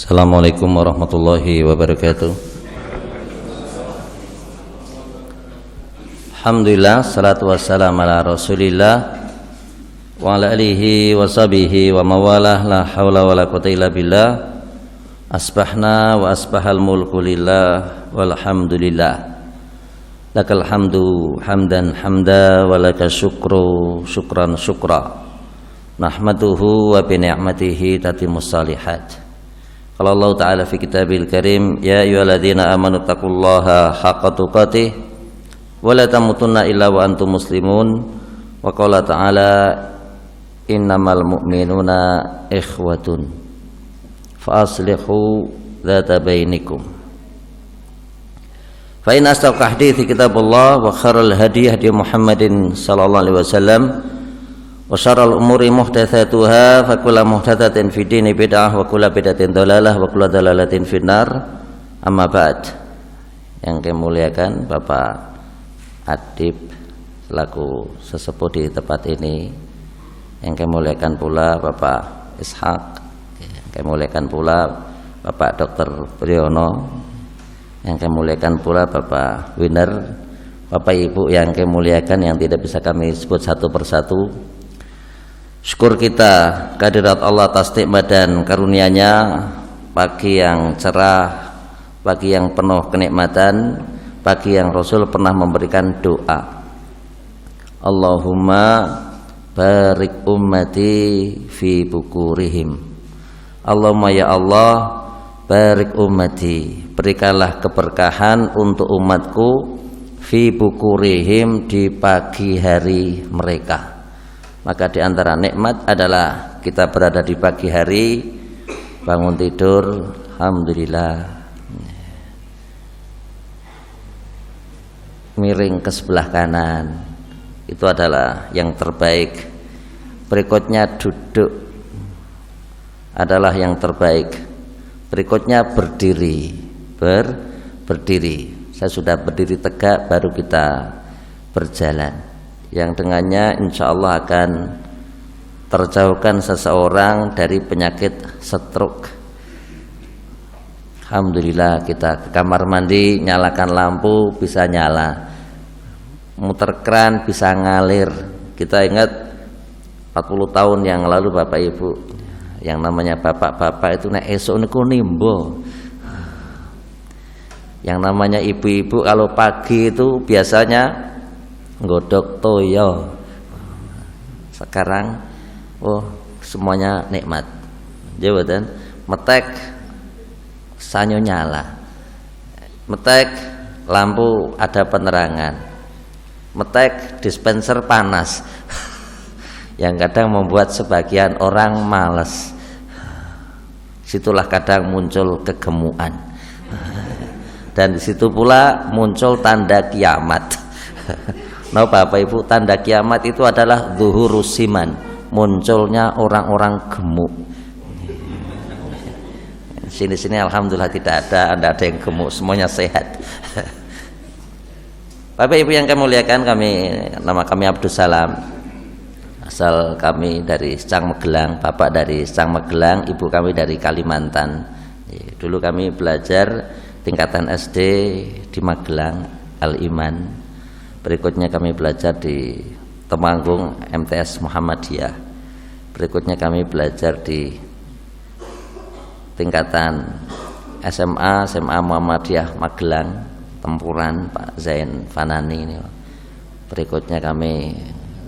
Assalamualaikum warahmatullahi wabarakatuh. Alhamdulillah, salatu wassalamu ala rasulillah wa ala alihi wa sahbihi wa mawalah, la hawla wa la quwwata illa billah. Asbahna wa asbahal mulku lillah walhamdulillah. Lakal hamdu hamdan hamda wa laka syukru syukran syukra. Nahmaduhu wa bi ni'matihi tatimmus shalihat. Qala Allah Ta'ala fi kitabil karim, ya ayyuhalladzina amanu taqullaha haqqa tuqatih wa la tamutunna illa wa antum muslimun. Wa qala ta'ala, innamal mu'minuna ikhwatun fa aslihu dzata bainikum. Fa in astaqah hadithi kitabullah wa khairul hadi hadi Muhammadin sallallahu alaihi wasallam wa syarrul umuri muhdatsatuha fa kullu muhdatsatin fid dini bid'ah wa kullu bid'atin dhalalah wa kullu dhalalatin finnar. Amma ba'd. Yang kami muliakan Bapak Adib selaku sesepuh di tempat ini, yang kami muliakan pula Bapak Ishak, yang kami muliakan pula Bapak Dr. Priyono, yang kami muliakan pula Bapak Winner, Bapak Ibu yang kami muliakan yang tidak bisa kami sebut satu persatu. Syukur kita kehadirat Allah atas nikmat dan karunia-Nya, pagi yang cerah, pagi yang penuh kenikmatan, pagi yang Rasul pernah memberikan doa, Allahumma barik ummati fi bukurihim. Allahumma ya Allah, barik ummati, berikanlah keberkahan untuk umatku fi bukurihim, di pagi hari mereka. Maka di antara nikmat adalah kita berada di pagi hari, bangun tidur, alhamdulillah, miring ke sebelah kanan, itu adalah yang terbaik. Berikutnya duduk adalah yang terbaik. Berikutnya berdiri, berdiri. Saya sudah berdiri tegak, baru kita berjalan, yang dengannya insya Allah akan terjauhkan seseorang dari penyakit stroke. Alhamdulillah, kita ke kamar mandi, nyalakan lampu bisa nyala, muter keran bisa ngalir. Kita ingat 40 tahun yang lalu Bapak Ibu, yang namanya bapak-bapak itu nek esuk niku nimbo. Yang namanya ibu-ibu kalau pagi itu biasanya nggodok toyo. Sekarang semuanya nikmat. Jawaban metek sanyo nyala, metek lampu ada penerangan, metek dispenser panas yang kadang membuat sebagian orang malas. Situlah kadang muncul kegemukan, dan disitu pula muncul tanda kiamat. Nah Bapak Ibu, tanda kiamat itu adalah zuhurus siman, munculnya orang-orang gemuk. Sini-sini alhamdulillah tidak ada yang gemuk, semuanya sehat. Bapak Ibu yang kami muliakan, nama kami Abdul Salam, asal kami dari Secang Magelang, bapak dari Secang Magelang, ibu kami dari Kalimantan. Dulu kami belajar tingkatan SD di Magelang, Al-Iman. Berikutnya kami belajar di Temanggung, MTS Muhammadiyah. Berikutnya kami belajar di tingkatan SMA Muhammadiyah Magelang, Tempuran, Pak Zain Fanani ini. Berikutnya kami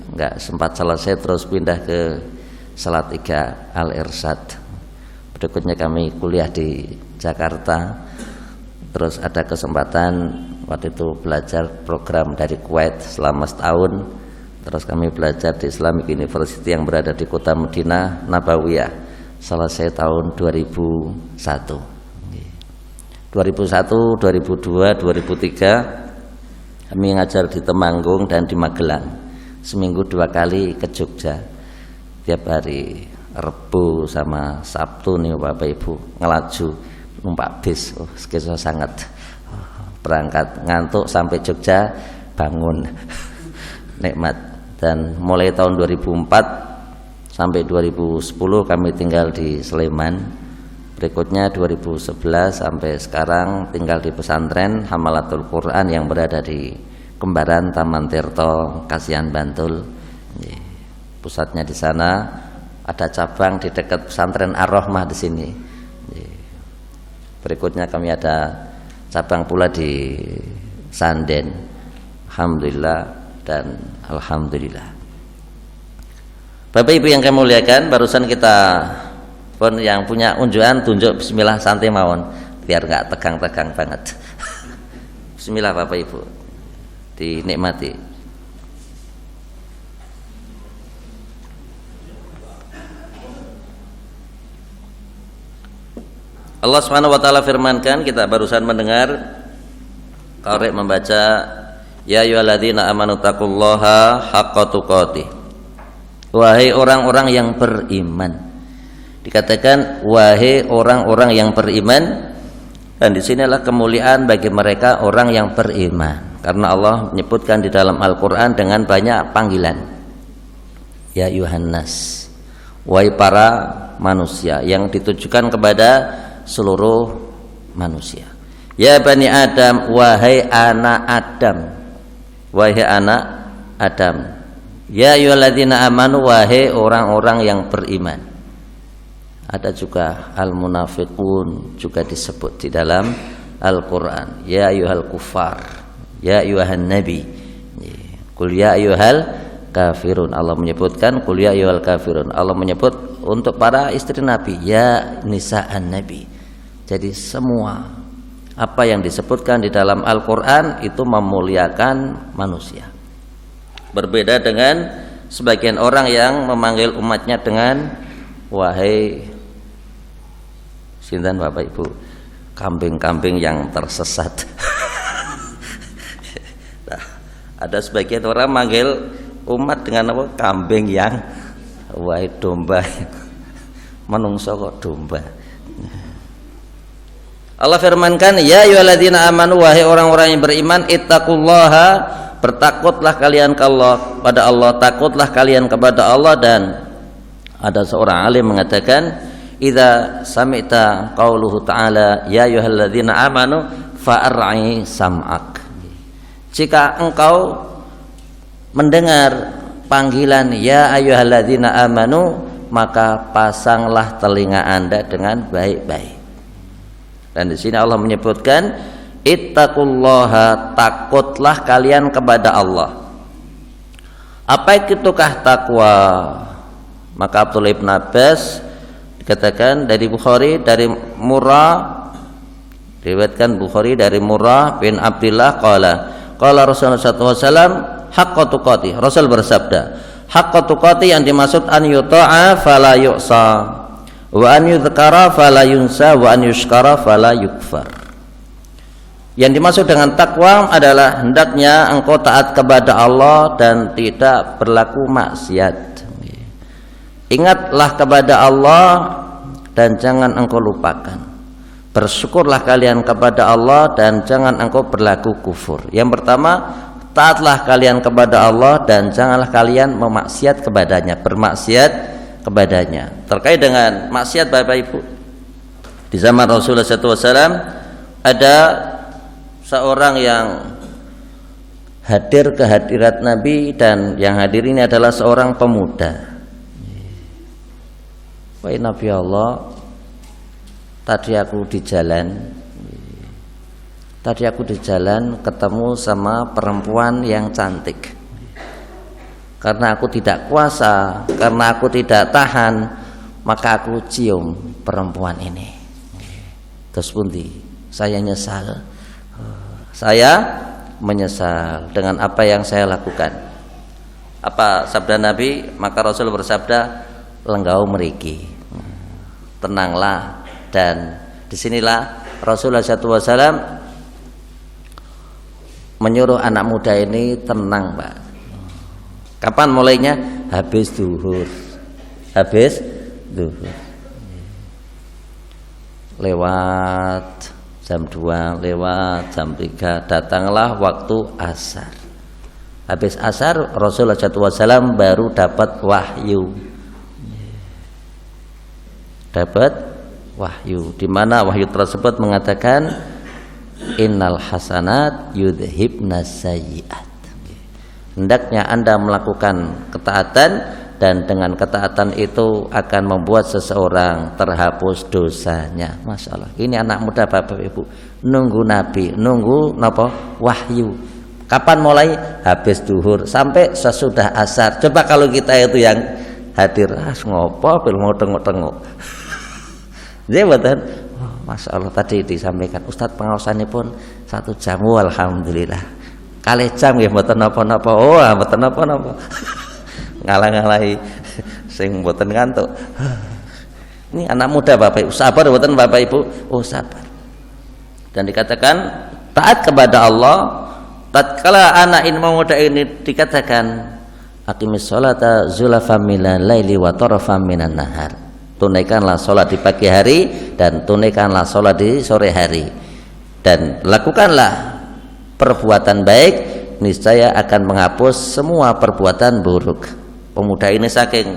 enggak sempat selesai, terus pindah ke Salatiga Al-Irsyad. Berikutnya kami kuliah di Jakarta. Terus ada kesempatan waktu itu belajar program dari Kuwait selama setahun. Terus kami belajar di Islamic University yang berada di kota Madinah Nabawiyah, selesai tahun 2001, 2002, 2003 kami ngajar di Temanggung dan di Magelang. Seminggu 2 kali ke Jogja, tiap hari Rebo sama Sabtu nih Bapak Ibu ngelaju numpak bis. Skesa sangat, berangkat ngantuk sampai Jogja bangun nikmat. Dan mulai tahun 2004 sampai 2010 kami tinggal di Sleman. Berikutnya 2011 sampai sekarang tinggal di pesantren Hamalatul Quran yang berada di Kembaran Taman Tirto, Kasihan, Bantul. Pusatnya di sana, ada cabang di dekat pesantren Ar-Rahmah di sini. Berikutnya kami ada cabang pula di Sanden. Alhamdulillah dan alhamdulillah. Bapak Ibu yang kami muliakan, barusan kita pun yang punya unjuan tunjuk bismillah santai mawon biar nggak tegang-tegang banget. Bismillah Bapak Ibu, dinikmati. Allah Subhanahu wa taala firmankan, kita barusan mendengar Qari membaca ya ayyuhalladzina amanu taqullaha haqqa tuqatih. Wahai orang-orang yang beriman. Dikatakan wahai orang-orang yang beriman, dan disinilah kemuliaan bagi mereka orang yang beriman, karena Allah menyebutkan di dalam Al-Qur'an dengan banyak panggilan. Ya Yuhannas, wahai para manusia, yang ditujukan kepada seluruh manusia. Ya Bani Adam, wahai anak Adam, wahai anak Adam. Ya ayyuhalladzina amanu, wahai orang-orang yang beriman. Ada juga al-munafiqun juga disebut di dalam Al-Qur'an. Ya ayyuhal kufar, ya ayyuhan nabi, qul ya ayyuhal kafirun. Allah menyebutkan qul ya ayyuhal kafirun. Allah menyebut untuk para istri Nabi, ya nisa'an nabi. Jadi semua apa yang disebutkan di dalam Al-Qur'an itu memuliakan manusia. Berbeda dengan sebagian orang yang memanggil umatnya dengan wahai sinten Bapak Ibu, kambing-kambing yang tersesat. Nah, ada sebagian orang manggil umat dengan apa? Kambing yang wahai domba. Menungso kok domba. Allah firmankan, ya ayyuhalladzina amanu, wahai orang-orang yang beriman, ittaqullaha, bertakutlah kalian kepada Allah, takutlah kalian kepada Allah. Dan ada seorang alim mengatakan, idza sami'ta qauluhu ta'ala ya ayyuhalladzina amanu fa'ar'i sam'ak. Jika engkau mendengar panggilan ya ayyuhalladzina amanu, maka pasanglah telinga Anda dengan baik-baik. Dan di sini Allah menyebutkan ittaqullaha, takutlah kalian kepada Allah. Apa itukah takwa? Maka Abdullah ibn Abbas dikatakan dari Bukhari, dari Murrah, diriwayatkan Bukhari dari Murrah bin Abdullah qala Rasulullah sallallahu alaihi wasallam haqqa tuqatih. Rasul bersabda, haqqa tuqatih yang dimaksud an yuta'a fala yu'sa, wa an yudhkara fala yunsa, wa an yushkara fala yukfar. Yang dimaksud dengan takwa adalah hendaknya engkau taat kepada Allah dan tidak berlaku maksiat. Ingatlah kepada Allah dan jangan engkau lupakan. Bersyukurlah kalian kepada Allah dan jangan engkau berlaku kufur. Yang pertama, taatlah kalian kepada Allah dan janganlah kalian memaksiat kepadanya, bermaksiat kepadanya. Terkait dengan maksiat Bapak Ibu, di zaman Rasulullah SAW ada seorang yang hadir ke hadirat Nabi, dan yang hadir ini adalah seorang pemuda. Wahai Nabi Allah, tadi aku di jalan ketemu sama perempuan yang cantik. Karena aku tidak kuasa, karena aku tidak tahan, maka aku cium perempuan ini. Terus pundi, saya nyesal. Saya menyesal dengan apa yang saya lakukan. Apa sabda Nabi? Maka Rasul bersabda, lenggau meriki, tenanglah. Dan disinilah Rasulullah SAW menyuruh anak muda ini tenang, Pak. Kapan mulainya? Habis zuhur. Habis zuhur. Lewat jam 2, lewat jam 3, datanglah waktu asar. Habis asar Rasulullah SAW baru dapat wahyu. Dapat wahyu, di mana wahyu tersebut mengatakan innal hasanat yudhibnas sayyi'at. Hendaknya Anda melakukan ketaatan, dan dengan ketaatan itu akan membuat seseorang terhapus dosanya. Masya Allah, ini anak muda Bapak Ibu nunggu Nabi, nunggu napa? Wahyu. Kapan mulai? Habis duhur sampai sesudah asar. Coba kalau kita itu yang hadir, ngopo bil mau tengok-tengok. Jadi betul. Oh, Masya Allah, tadi disampaikan Ustadz pengawasannya pun 1 jam. Alhamdulillah. Kali jam ya mboten napa-napa. Oh, mboten napa-napa. Ngalah-ngalahi sing mboten ngantuk. Ini anak muda Bapak Ibu, sabar mboten Bapak Ibu? Oh, sabar. Dan dikatakan taat kepada Allah tatkala anak ini muda ini dikatakan aqimis sholata zulafan minal laili wa tarafan minan nahar. Tunaikanlah sholat di pagi hari dan tunaikanlah sholat di sore hari, dan lakukanlah perbuatan baik, niscaya akan menghapus semua perbuatan buruk. Pemuda ini saking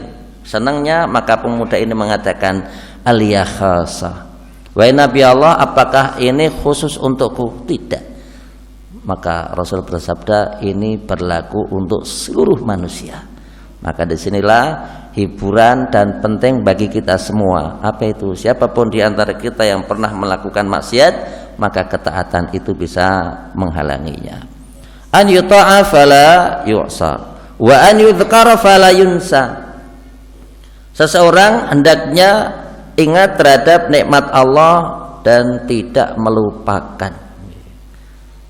senangnya, maka pemuda ini mengatakan aliyah khasa, wahai Nabi Allah, apakah ini khusus untukku? Tidak. Maka Rasul bersabda ini berlaku untuk seluruh manusia. Maka disinilah hiburan dan penting bagi kita semua. Apa itu? Siapapun di antara kita yang pernah melakukan maksiat, maka ketaatan itu bisa menghalanginya. An yuta'a fala yu'sa wa an yudhkara fala yunsa. Seseorang hendaknya ingat terhadap nikmat Allah dan tidak melupakan.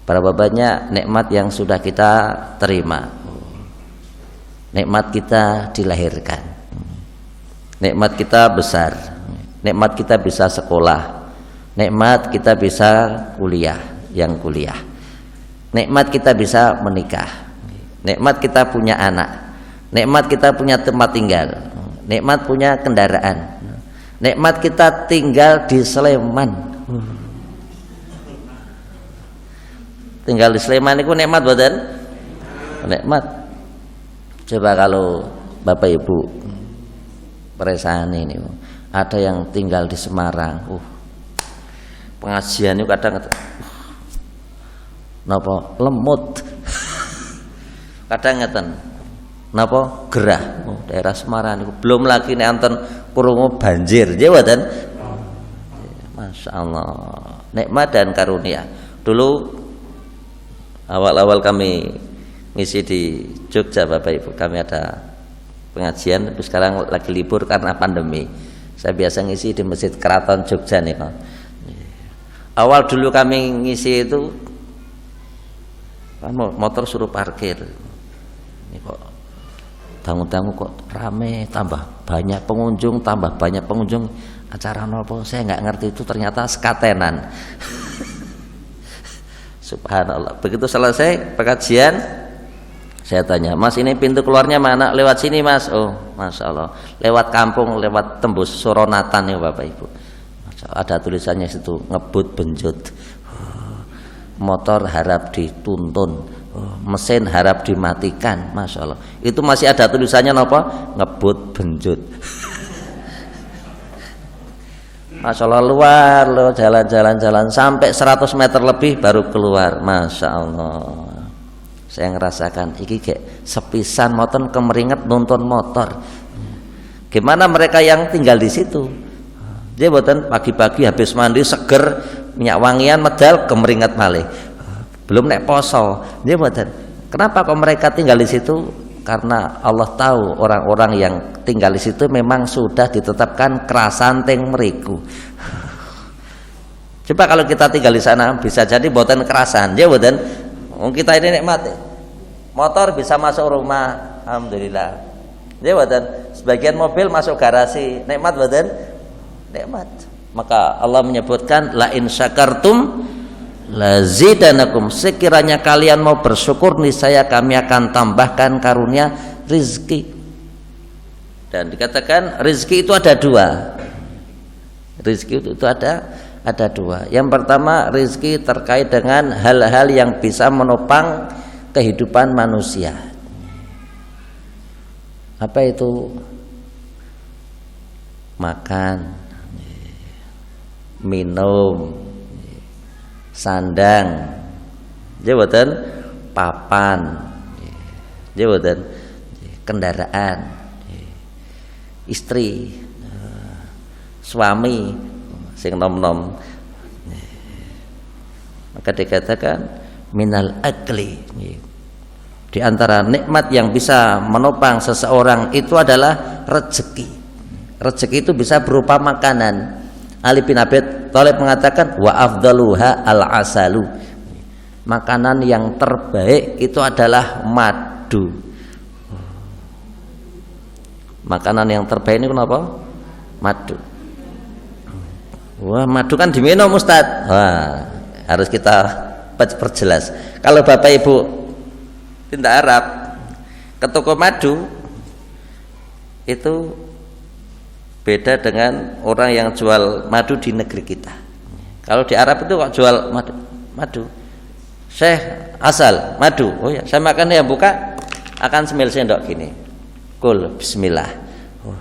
Berapa banyak nikmat yang sudah kita terima. Nikmat kita dilahirkan, nikmat kita besar, nikmat kita bisa sekolah, nikmat kita bisa kuliah, nikmat kita bisa menikah, nikmat kita punya anak, nikmat kita punya tempat tinggal, nikmat punya kendaraan, nikmat kita tinggal di Sleman. Tinggal di Sleman itu nikmat badan, nikmat. Coba kalau Bapak Ibu perasaan ini, ada yang tinggal di Semarang, pengajian itu kadang napa lemut, kadang ngeten napa gerah, daerah Semarang itu belum lagi nonton krungu banjir, nggih mboten? Masya Allah, nikmat dan karunia. Dulu awal-awal kami ngisi di Jogja Bapak Ibu, kami ada pengajian, tapi sekarang lagi libur karena pandemi. Saya biasa ngisi di Masjid Keraton Jogja nih Pak. Awal dulu kami ngisi itu motor suruh parkir. Ini kok tamu-tamu kok rame, tambah banyak pengunjung, acara nopo saya nggak ngerti, itu ternyata sekatenan. Subhanallah. Begitu selesai pengajian, saya tanya, Mas ini pintu keluarnya mana? Lewat sini Mas. Oh, Masya Allah. Lewat kampung, lewat tembus Suronatan ya Bapak Ibu. Masya Allah, ada tulisannya situ, ngebut benjut. Motor harap dituntun, mesin harap dimatikan. Masya Allah. Itu masih ada tulisannya apa? Ngebut benjut. Masya Allah, luar loh, jalan sampai 100 meter lebih baru keluar. Masya Allah. Saya ngerasakan iki kayak sepisan motor kemeringet nonton motor. Gimana mereka yang tinggal di situ? Jadi boten pagi-pagi habis mandi seger, minyak wangian medal kemeringet malih. Belum nek poso. Jadi boten. Kenapa kok mereka tinggal di situ? Karena Allah tahu orang-orang yang tinggal di situ memang sudah ditetapkan kerasan teng meriku. Coba kalau kita tinggal di sana bisa jadi boten kerasan. Jadi boten. Kita ini nikmat. Motor bisa masuk rumah, alhamdulillah. Ya badan. Sebagian mobil masuk garasi, nikmat badan, nikmat. Maka Allah menyebutkan la in syakartum lazidanakum. Sekiranya kalian mau bersyukur, niscaya kami akan tambahkan karunia rizki. Dan dikatakan rizki itu ada dua. Rizki itu ada dua. Yang pertama rizki terkait dengan hal-hal yang bisa menopang kehidupan manusia. Apa itu? Makan, minum, sandang, jabatan papan, jabatan kendaraan, istri, suami, sing nom-nom. Maka dikatakan minal akli. Di antara nikmat yang bisa menopang seseorang itu adalah rezeki. Rezeki itu bisa berupa makanan. Ali bin Abi Thalib mengatakan wa afdaluha al-asalu. Makanan yang terbaik itu adalah madu. Makanan yang terbaik ini kenapa? Madu. Wah, madu kan diminum Ustaz. Wah, harus kita perjelas. Kalau Bapak Ibu tindak Arab ke toko madu itu beda dengan orang yang jual madu di negeri kita. Kalau di Arab itu kok jual madu. Syekh asal madu. Oh ya, saya makan ya, buka akan semil sendok gini. Kul bismillah. Oh,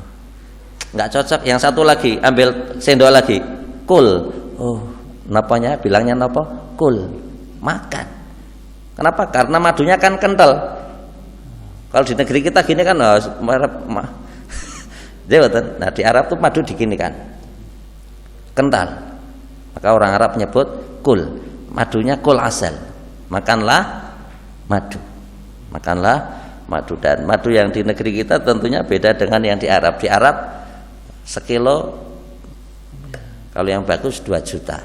nggak cocok. Yang satu lagi ambil sendok lagi. Kul. Oh, napanya bilangnya napa? Kul. Makan. Kenapa? Karena madunya kan kental. Kalau di negeri kita gini kan nah di Arab tuh madu diginikan kental, maka orang Arab menyebut kul, madunya kul asal, makanlah madu, makanlah madu. Dan madu yang di negeri kita tentunya beda dengan yang di Arab. Di Arab sekilo kalau yang bagus 2 juta,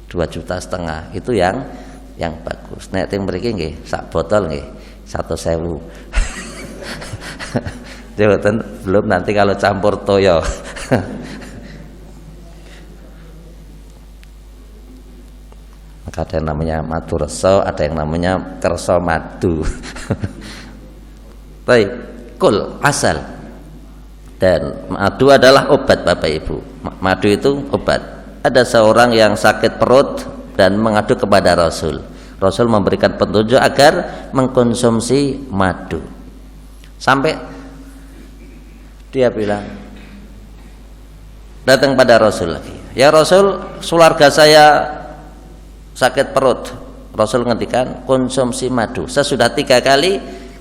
2,5 juta itu yang bagus. Nek teng mriki nggih sak botol nggih 1.000. Jabatan belum nanti kalau campur toyo. Maka ada yang namanya madu reso, ada yang namanya kerso madu. Baik, kul asal. Dan madu adalah obat Bapak Ibu. Madu itu obat. Ada seorang yang sakit perut dan mengadu kepada Rasul. Rasul memberikan petunjuk agar mengkonsumsi madu. Sampai dia bilang, datang pada Rasul lagi, ya Rasul, keluarga saya sakit perut. Rasul ngendikan konsumsi madu sesudah 3 kali.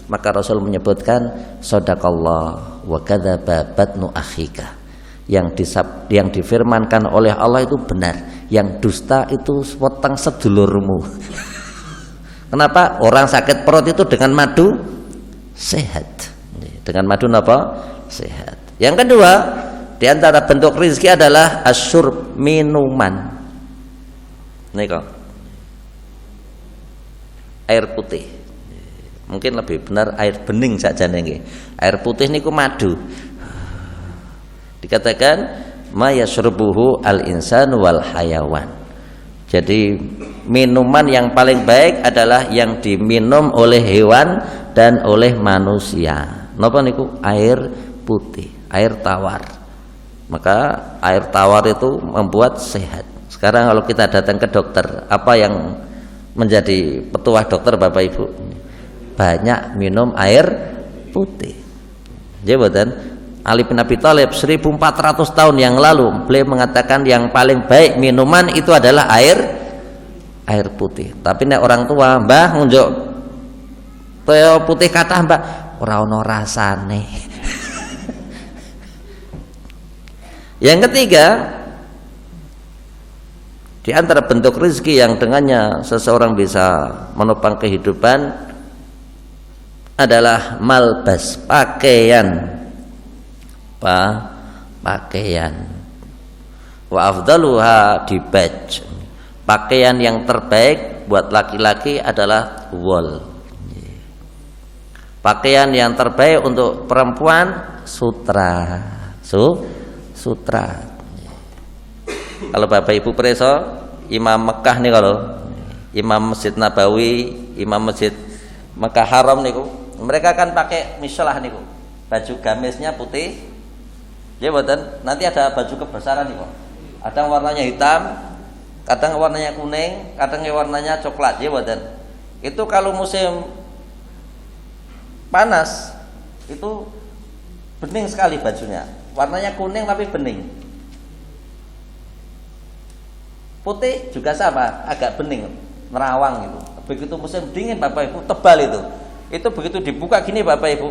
Maka Rasul menyebutkan shadaqallah wa kadzaba batnu akhika. Yang difirmankan oleh Allah itu benar, yang dusta itu weteng sedulurmu. Kenapa? Orang sakit perut itu dengan madu sehat. Dengan madu apa? Sehat. Yang kedua, di antara bentuk rezeki adalah asyurb, minuman. Nika air putih. Mungkin lebih benar air bening saja nggih. Air putih niku madu. Dikatakan ma yashrubuhu al-insan wal hayawan. Jadi minuman yang paling baik adalah yang diminum oleh hewan dan oleh manusia. Napa niku? Air putih, air tawar. Maka air tawar itu membuat sehat. Sekarang kalau kita datang ke dokter, apa yang menjadi petuah dokter Bapak Ibu? Banyak minum air putih. Jabatan Ali bin Abi Thalib 1400 tahun yang lalu beliau mengatakan yang paling baik minuman itu adalah air putih. Tapi nek orang tua, Mbah ngunjuk teh putih kathah Mbah, ora ono rasane. Yang ketiga, di antara bentuk rezeki yang dengannya seseorang bisa menopang kehidupan adalah malbas, pakaian. Pakaian. Wa afdaluha dibaj. Pakaian yang terbaik buat laki-laki adalah wol. Pakaian yang terbaik untuk perempuan sutra. Sutra. Kalau Bapak Ibu preso, Imam Mekah nih, kalau Imam Masjid Nabawi, Imam Masjid Mekah Haram niku, mereka kan pakai mislah niku. Baju gamisnya putih. Ya boten, nanti ada baju kebesaran niku. Kadang warnanya hitam, kadang warnanya kuning, kadang warnanya coklat, ya boten. Itu kalau musim panas itu bening sekali bajunya. Warnanya kuning tapi bening. Putih juga sama, agak bening, nerawang gitu. Begitu musim dingin Bapak Ibu, tebal itu. Itu begitu dibuka gini Bapak Ibu,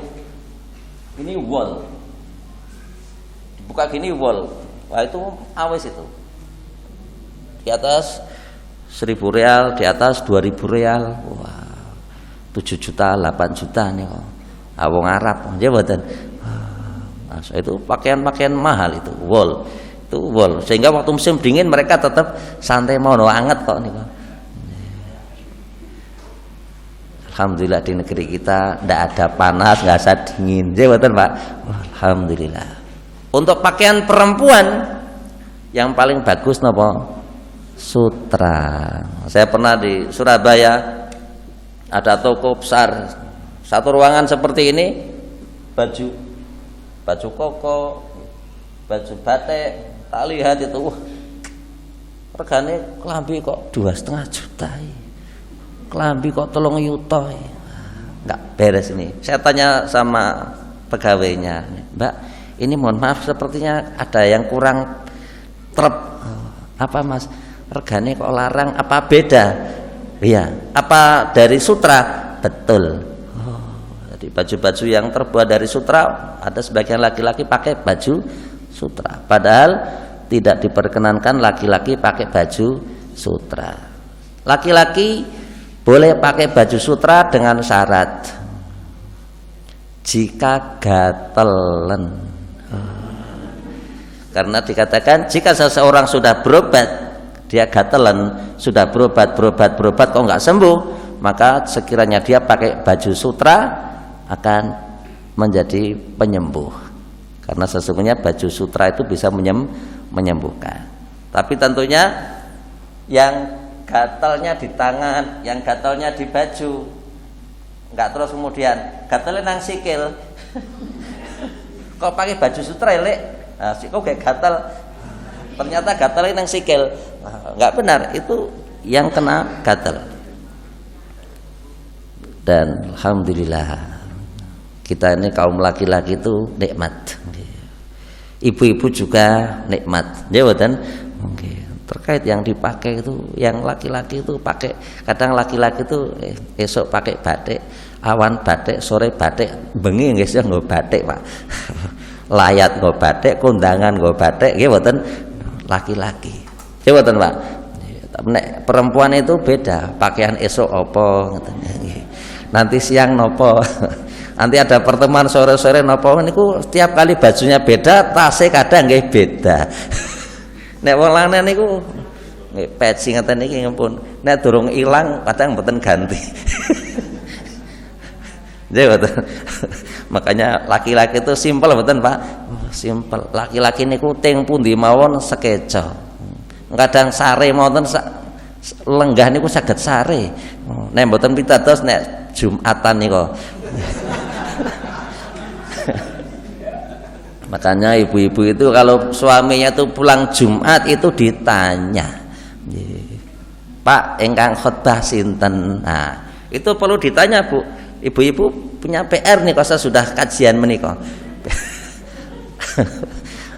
ini wol. Dibuka gini wol. Wah itu awes itu. Di atas 1.000 real, di atas 2.000 real. Wah, 7 juta, 8 juta nih kok. Wong Arab, ya betul. Itu pakaian-pakaian mahal itu, wol. Itu wol. Sehingga waktu musim dingin mereka tetap santai mau anget kok nih kok. Alhamdulillah di negeri kita tidak ada panas, nggak ada dingin. Ya betul Pak. Alhamdulillah. Untuk pakaian perempuan yang paling bagus nopo? Sutra. Saya pernah di Surabaya, ada toko besar, satu ruangan seperti ini, baju koko, baju batik, tak lihat itu, regane kelambi kok 2,5 juta, kelambi kok 3 juta, nggak beres ini. Saya tanya sama pegawainya, Mbak, ini mohon maaf sepertinya ada yang kurang trep. Apa Mas? Regane kok larang, apa beda? Iya, apa dari sutra? Betul. Jadi baju-baju yang terbuat dari sutra, ada sebagian laki-laki pakai baju sutra. Padahal tidak diperkenankan laki-laki pakai baju sutra. Laki-laki boleh pakai baju sutra dengan syarat jika gatelen. Karena dikatakan jika seseorang sudah berobat, dia gatelan, sudah berobat kok nggak sembuh, maka sekiranya dia pakai baju sutra akan menjadi penyembuh. Karena sesungguhnya baju sutra itu bisa menyembuhkan. Tapi tentunya yang gatalnya di tangan, yang gatalnya di baju, nggak terus kemudian gatalnya nang sikil. Kok pakai baju sutra elek? Nah, kok kayak gatal, ternyata gatalnya nang sikil. Nggak benar, itu yang kena gatal. Dan alhamdulillah kita ini kaum laki-laki itu nikmat, ibu-ibu juga nikmat, ya betul. Terkait yang dipakai itu, yang laki-laki itu pakai, kadang laki-laki itu esok pakai batik, awan batik, sore batik, bengi nggih sih nggo batik Pak. Layat nggo batik, kondangan nggo batik, ya betul. Laki-laki, ya betul Pak. Nek perempuan itu beda, pakaian esok opo, nanti siang nopo. Nanti ada pertemuan sore-sore nopo niku setiap kali bajunya beda, tasnya kadang nggih beda. Nek wong lanang niku nggih peci ngeten iki ngempun. Nek durung ilang kadang mboten ganti. Nggih betul. Makanya laki-laki itu simpel mboten Pak? Simpel. Laki-laki niku teng pundi mawon sekeca. Kadang sare mawon lenggah niku saged sare. Nek mboten pitados nek Jumatan niku. Makanya ibu-ibu itu kalau suaminya itu pulang Jumat itu ditanya, Pak, engkang khotbah sinten? Nah, itu perlu ditanya Bu. Ibu-ibu punya PR nih, kalau sudah kajian menikah.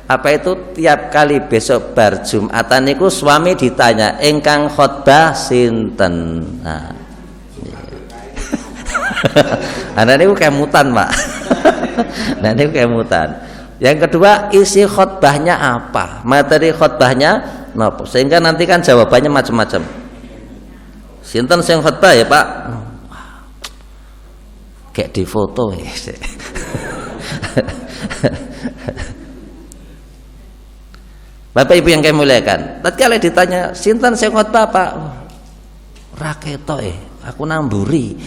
Apa itu tiap kali besok bar Jumatan niku suami ditanya, engkang khotbah sinten? Nah, nah ini kemutan Pak. Nah ini kemutan. Yang kedua, isi khotbahnya apa, materi khotbahnya nopo, sehingga nanti kan jawabannya macam-macam. Sinten sing khotbah ya Pak? Kayak di foto ya. Bapak Ibu yang kami muliakan, tatkala ditanya sinten sing khotbah Pak? Raketo aku namburi.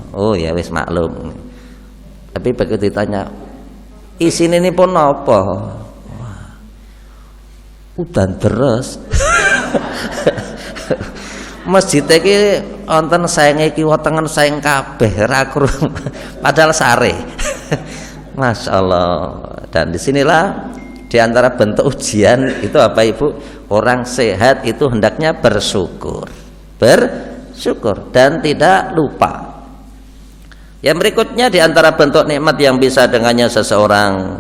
Oh ya wis maklum. Tapi begitu ditanya isine ini pun apa? Udan deres. Masjid iki wonten saenge kiwa tengen saeng kabeh ra krung. Padahal sare. Masyaallah. Dan disinilah diantara bentuk ujian itu apa Ibu? Orang sehat itu hendaknya bersyukur. Bersyukur dan tidak lupa. Yang berikutnya diantara bentuk nikmat yang bisa dengannya seseorang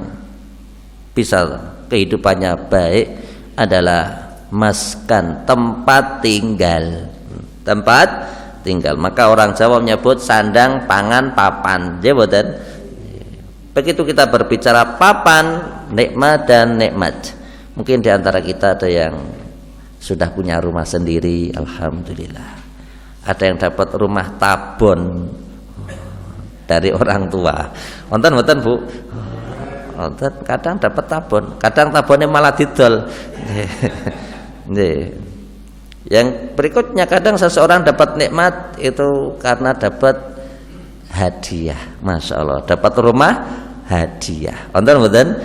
bisa kehidupannya baik adalah maskan, tempat tinggal. Tempat tinggal. Maka orang Jawa menyebut sandang, pangan, papan. Ya boten. Begitu kita berbicara papan, nikmat dan nikmat. Mungkin di antara kita ada yang sudah punya rumah sendiri, alhamdulillah. Ada yang dapat rumah tabon dari orang tua. Wonten Bu? Wonten, kadang dapat tabon, kadang tabonnya malah didol. Yang berikutnya kadang seseorang dapat nikmat itu karena dapat hadiah. Masya Allah, dapat rumah hadiah. Wonten.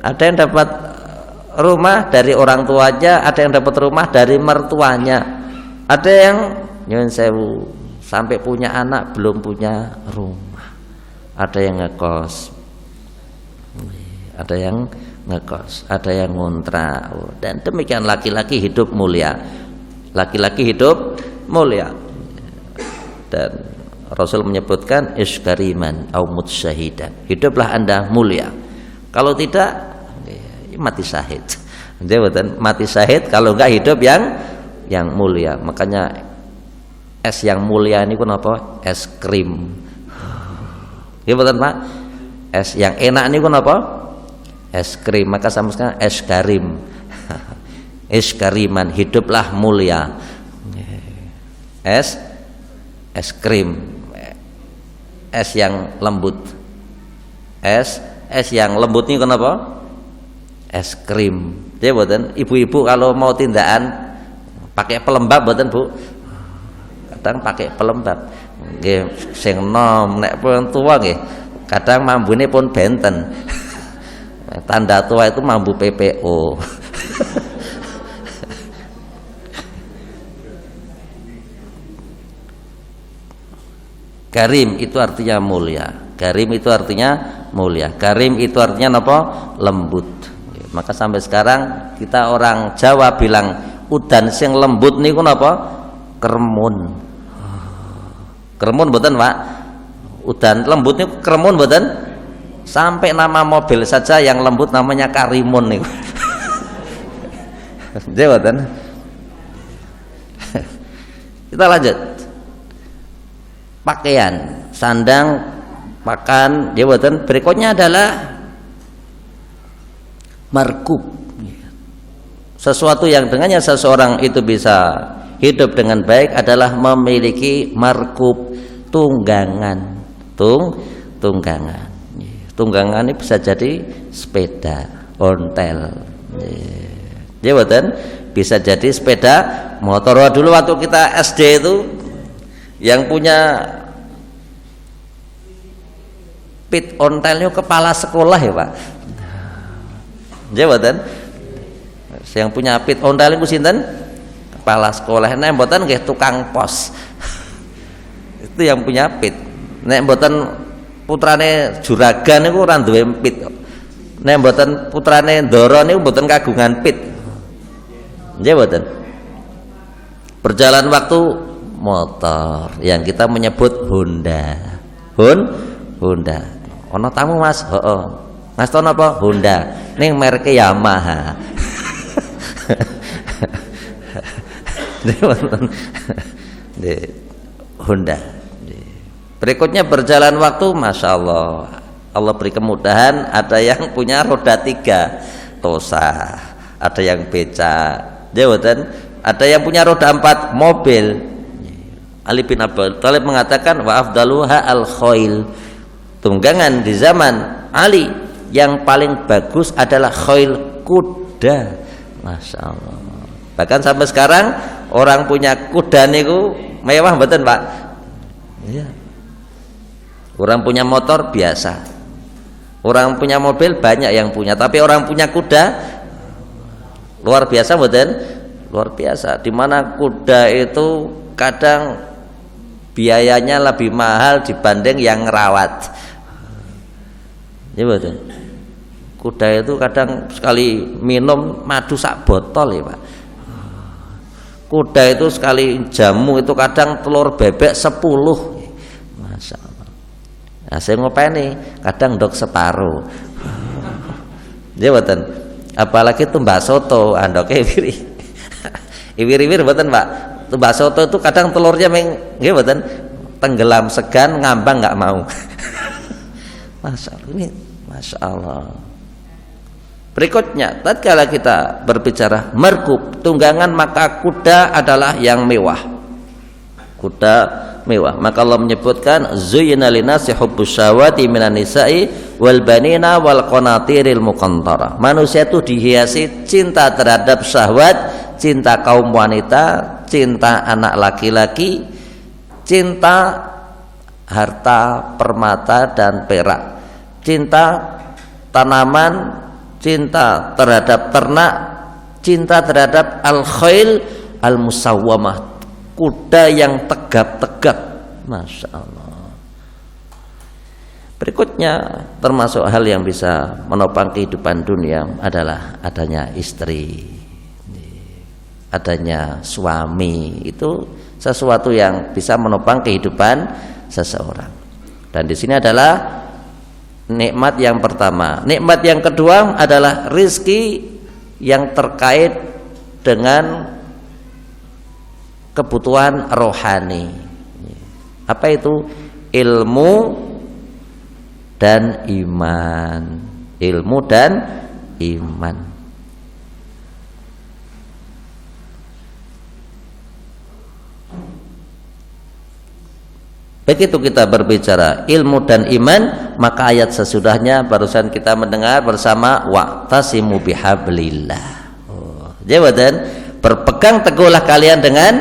Ada yang dapat rumah dari orang tuanya, ada yang dapat rumah dari mertuanya, ada yang nyuwun sewu sampai punya anak belum punya rumah, ada yang ngekos, ada yang ngontrak. Dan demikian laki-laki hidup mulia, dan Rasul menyebutkan iskariman au mutsyahidan, hiduplah Anda mulia, kalau tidak mati syahid. Mati syahid kalau enggak hidup yang mulia. Makanya es yang mulia ini pun apa? Es krim. Ya betul Pak. Es yang enak ini pun apa? Es krim. Maka sama sekali es karim. Es kariman, hiduplah mulia. Es krim. Es yang lembut. Es yang lembut ini kenapa? Es krim. Ya boten, ibu-ibu kalau mau tindakan pakai pelembab boten Bu? Kadang pakai pelembab. Nggih, sing nom nek pun tua nggih, kadang mambune pun benten. Tanda tua itu mambu PPO. Karim itu artinya mulia. Karim itu artinya mulia. Karim itu artinya apa? Lembut. Maka sampai sekarang kita orang Jawa bilang udan sing lembut niku napa? Kremun. Kremun mboten, Pak? Udan lembut niku kremun mboten? Sampai nama mobil saja yang lembut namanya Karimun niku. Nggih mboten? Kita lanjut. Pakaian, sandang, pakan, ya mboten. Berikutnya adalah markub, sesuatu yang dengannya seseorang itu bisa hidup dengan baik adalah memiliki markub, tunggangan. Tunggangan ini bisa jadi sepeda, ontel, ya betul, bisa jadi sepeda motor. Dulu waktu kita SD itu yang punya pit ontelnya kepala sekolah ya Pak. Ya mboten. Yang punya pit ontel niku sinten? Kepala sekolah. Nek mboten nggih tukang pos. Itu yang punya pit. Nek mboten putrane juragan niku ora duwe pit. Nek mboten putrane Ndara niku mboten kagungan pit. Nggih mboten. Berjalan waktu motor yang kita menyebut Honda. Honda. Ono tamu Mas? Heeh. Mas to napa? Honda. Ning merek Yamaha. Honda. Berikutnya berjalan waktu, masya Allah, Allah beri kemudahan. Ada yang punya roda 3, Tosa. Ada yang beca, jawatan. Ada yang punya roda 4, mobil. Ali bin Abi Thalib mengatakan wa afdaluha al-khail. Tunggangan di zaman Ali yang paling bagus adalah khail, kuda. Masya Allah. Bahkan sampai sekarang orang punya kuda niku mewah mboten Pak? Iya. Orang punya motor biasa. Orang punya mobil banyak yang punya, tapi orang punya kuda luar biasa mboten? Luar biasa. Di mana kuda itu kadang biayanya lebih mahal dibanding yang ngerawat. Ya betul. Kuda itu kadang sekali minum madu sak botol ya Pak. Kuda itu sekali jamu itu kadang telur bebek 10. Masya Allah. Nah, saya ngopeni kadang dok separuh. Ya betul. Apalagi tumbak soto, andoke wiri. Iwir-iwir mboten, Pak. Tumbak soto itu kadang telurnya nggih mboten tenggelam segan, ngambang nggak mau. Masya Allah, ini Masya Allah. Berikutnya, tatkala kita berbicara merkub, tunggangan, maka kuda adalah yang mewah. Kuda mewah. Maka Allah menyebutkan zuyyina linasi hubbus syahawati minan nisa'i wal banina wal qanatiril muqantara. Manusia itu dihiasi cinta terhadap syahwat, cinta kaum wanita, cinta anak laki-laki, cinta harta permata dan perak, cinta tanaman, cinta terhadap ternak, cinta terhadap al-khail al-musawwamah, kuda yang tegap-tegap. Masya Allah. Berikutnya, termasuk hal yang bisa menopang kehidupan dunia adalah adanya istri, adanya suami. Itu sesuatu yang bisa menopang kehidupan seseorang. Dan di sini adalah nikmat yang pertama. Nikmat yang kedua adalah rizki yang terkait dengan kebutuhan rohani. Apa itu? Ilmu dan iman. Ilmu dan iman. Begitu kita berbicara ilmu dan iman, maka ayat sesudahnya barusan kita mendengar bersama wa'tasimu bihablillah. Jawaban, berpegang teguhlah kalian dengan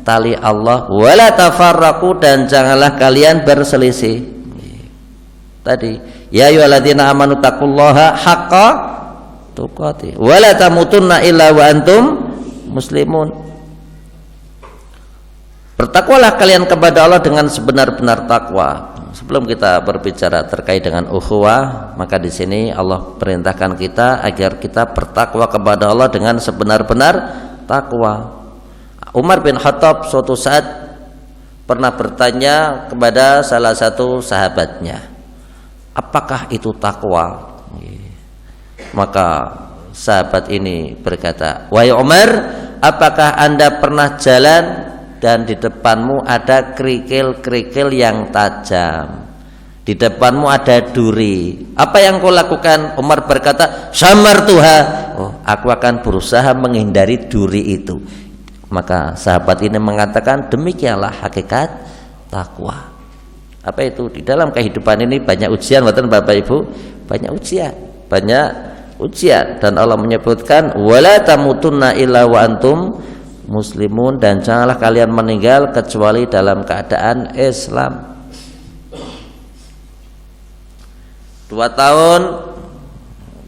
tali Allah, wala tafarraqu, dan janganlah kalian berselisih. Tadi, ya ayyuhalladzina amanu taqullaha haqqa tuqatih wala tamutunna illa wa antum muslimun. Bertakwalah kalian kepada Allah dengan sebenar-benar takwa. Sebelum kita berbicara terkait dengan ukhuwah, maka di sini Allah perintahkan kita agar kita bertakwa kepada Allah dengan sebenar-benar takwa. Umar bin Khattab suatu saat pernah bertanya kepada salah satu sahabatnya, apakah itu takwa? Maka sahabat ini berkata, wahai Umar, apakah Anda pernah jalan dan di depanmu ada kerikil-kerikil yang tajam, di depanmu ada duri, apa yang kau lakukan? Umar berkata, samartuha, aku akan berusaha menghindari duri itu. Maka sahabat ini mengatakan, demikianlah hakikat takwa. Apa itu? Di dalam kehidupan ini banyak ujian, Bapak Ibu, banyak ujian, dan Allah menyebutkan wala tamutunna illa wa antum muslimun, dan janganlah kalian meninggal kecuali dalam keadaan Islam. 2 tahun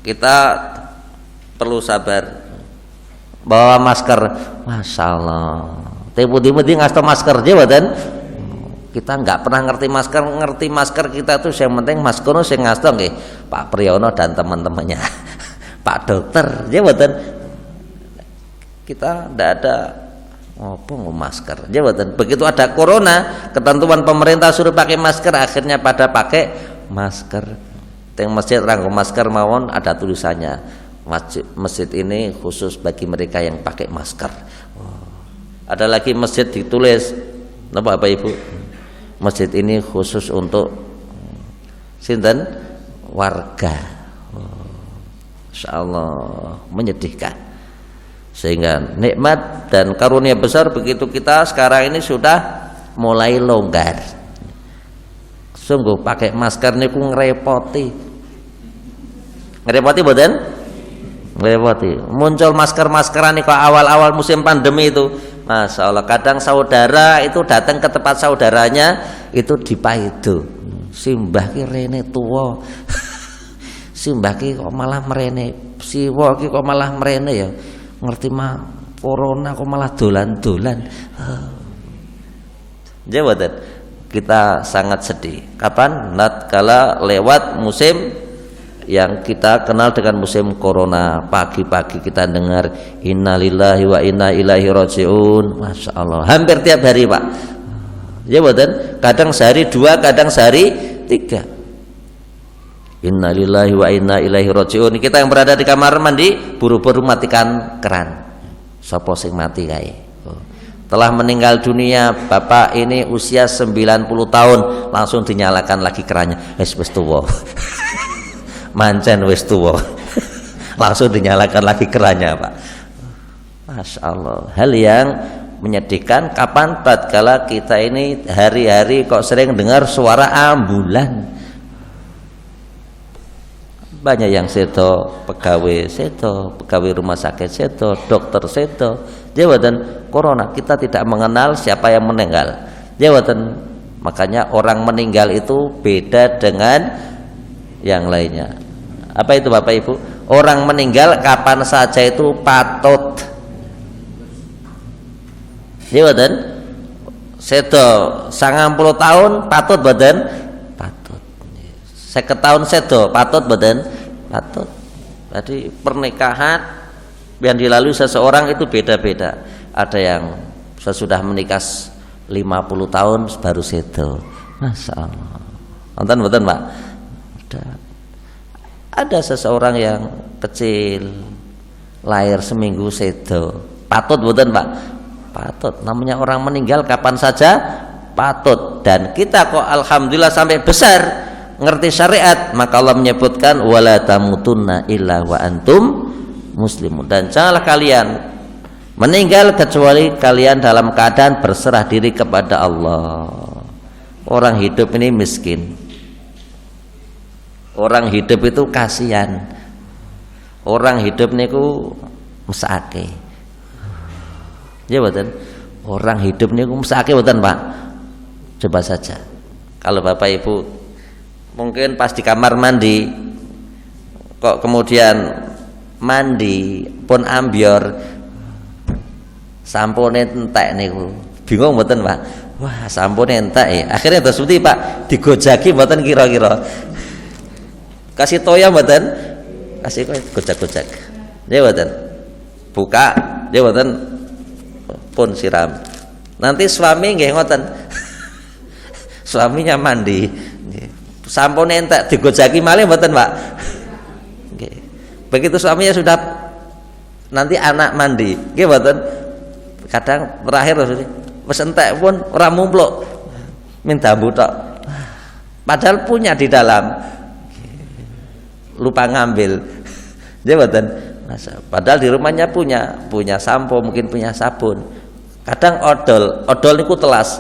kita perlu sabar. Bawa masker, Masya Allah. Tiba-tiba dia ngasih masker aja, dan kita nggak pernah ngerti masker kita tuh. Yang penting masker itu yang ngasih nggih Pak Priyono dan teman-temannya, Pak Dokter, jabatan. Kita tidak ada masker jabatan. Begitu ada corona, ketentuan pemerintah suruh pakai masker, akhirnya pada pakai masker. Teng masjid rangkum masker mawon ada tulisannya, masjid ini khusus bagi mereka yang pakai masker. Ada lagi masjid ditulis, Bapak Ibu, masjid ini khusus untuk sinten warga. Insyaallah menyedihkan. Sehingga nikmat dan karunia besar begitu kita sekarang ini sudah mulai longgar. Sungguh pakai masker niku ngerepoti mboten? Ngerepoti. Muncul masker-maskeran niku awal-awal musim pandemi itu, Masya Allah. Kadang saudara itu datang ke tempat saudaranya itu dipaido. Simbah ki rene tuwa. Simbah ki kok malah merene. Siwa ki kok malah merene ya. Ngerti mah corona kok malah dolan-dolan. Jawatan, kita sangat sedih. Kapan? Tatkala lewat musim yang kita kenal dengan musim corona. Pagi-pagi kita dengar innalillahi wa inna ilaihi rajiun. Masya Allah, hampir tiap hari, Pak. Jawatan, kadang sehari 2, kadang sehari 3. Innalillahi wa inna ilaihi rajiun. Kita yang berada di kamar mandi buru-buru matikan keran. Sapa sing mati kae? Telah meninggal dunia bapak ini usia 90 tahun, langsung dinyalakan lagi kerannya. Wis tuwa. Mancen wis tuwa. Langsung dinyalakan lagi kerannya, Pak. Masya Allah. Hal yang menyedihkan, kapan tatkala kita ini hari-hari kok sering dengar suara ambulan. Banyak yang sedo, pegawai rumah sakit sedo, dokter sedo. Jawatan corona, kita tidak mengenal siapa yang meninggal. Jawatan, makanya orang meninggal itu beda dengan yang lainnya. Apa itu Bapak Ibu? Orang meninggal kapan saja itu patut. Jawatan, sedo 90 tahun patut badan. 50 tahun sedo patut badan, patut. Jadi pernikahan yang dilalui seseorang itu beda-beda. Ada yang sesudah menikah 50 tahun baru sedo. Masya Allah. Nonton betul Pak? Ada seseorang yang kecil lahir seminggu sedo. Patut betul Pak? Patut. Namanya orang meninggal kapan saja patut. Dan kita kok alhamdulillah sampai besar ngerti syariat, maka Allah menyebutkan wala tamutunna illa wa antum muslimun. Dan janganlah kalian meninggal kecuali kalian dalam keadaan berserah diri kepada Allah. Orang hidup ini miskin. Orang hidup itu kasihan. Orang hidup niku mesake. Ya betul. Orang hidup niku mesake betul Pak. Coba saja. Kalau Bapak Ibu mungkin pas di kamar mandi kok kemudian mandi pun ambior sampune entek niku. Bingung mboten, Pak? Wah, sampune entek ya. Akhirnya terus seperti Pak, digojaki mboten kira-kira. Kasih toya mboten? Kasih gojak-gojak. Nggih mboten. Buka, nggih mboten pun siram. Nanti suami nggih ngoten. Suaminya mandi. Sampun entek digojaki malih mboten, Pak? Nggih. Begitu suaminya sudah nanti anak mandi, nggih mboten? Kadang terakhir wis entek pun ora mumpluk. Minta butok. Padahal punya di dalam. Lupa ngambil. Nggih mboten? Padahal di rumahnya punya sampo, mungkin punya sabun. Kadang odol niku telas.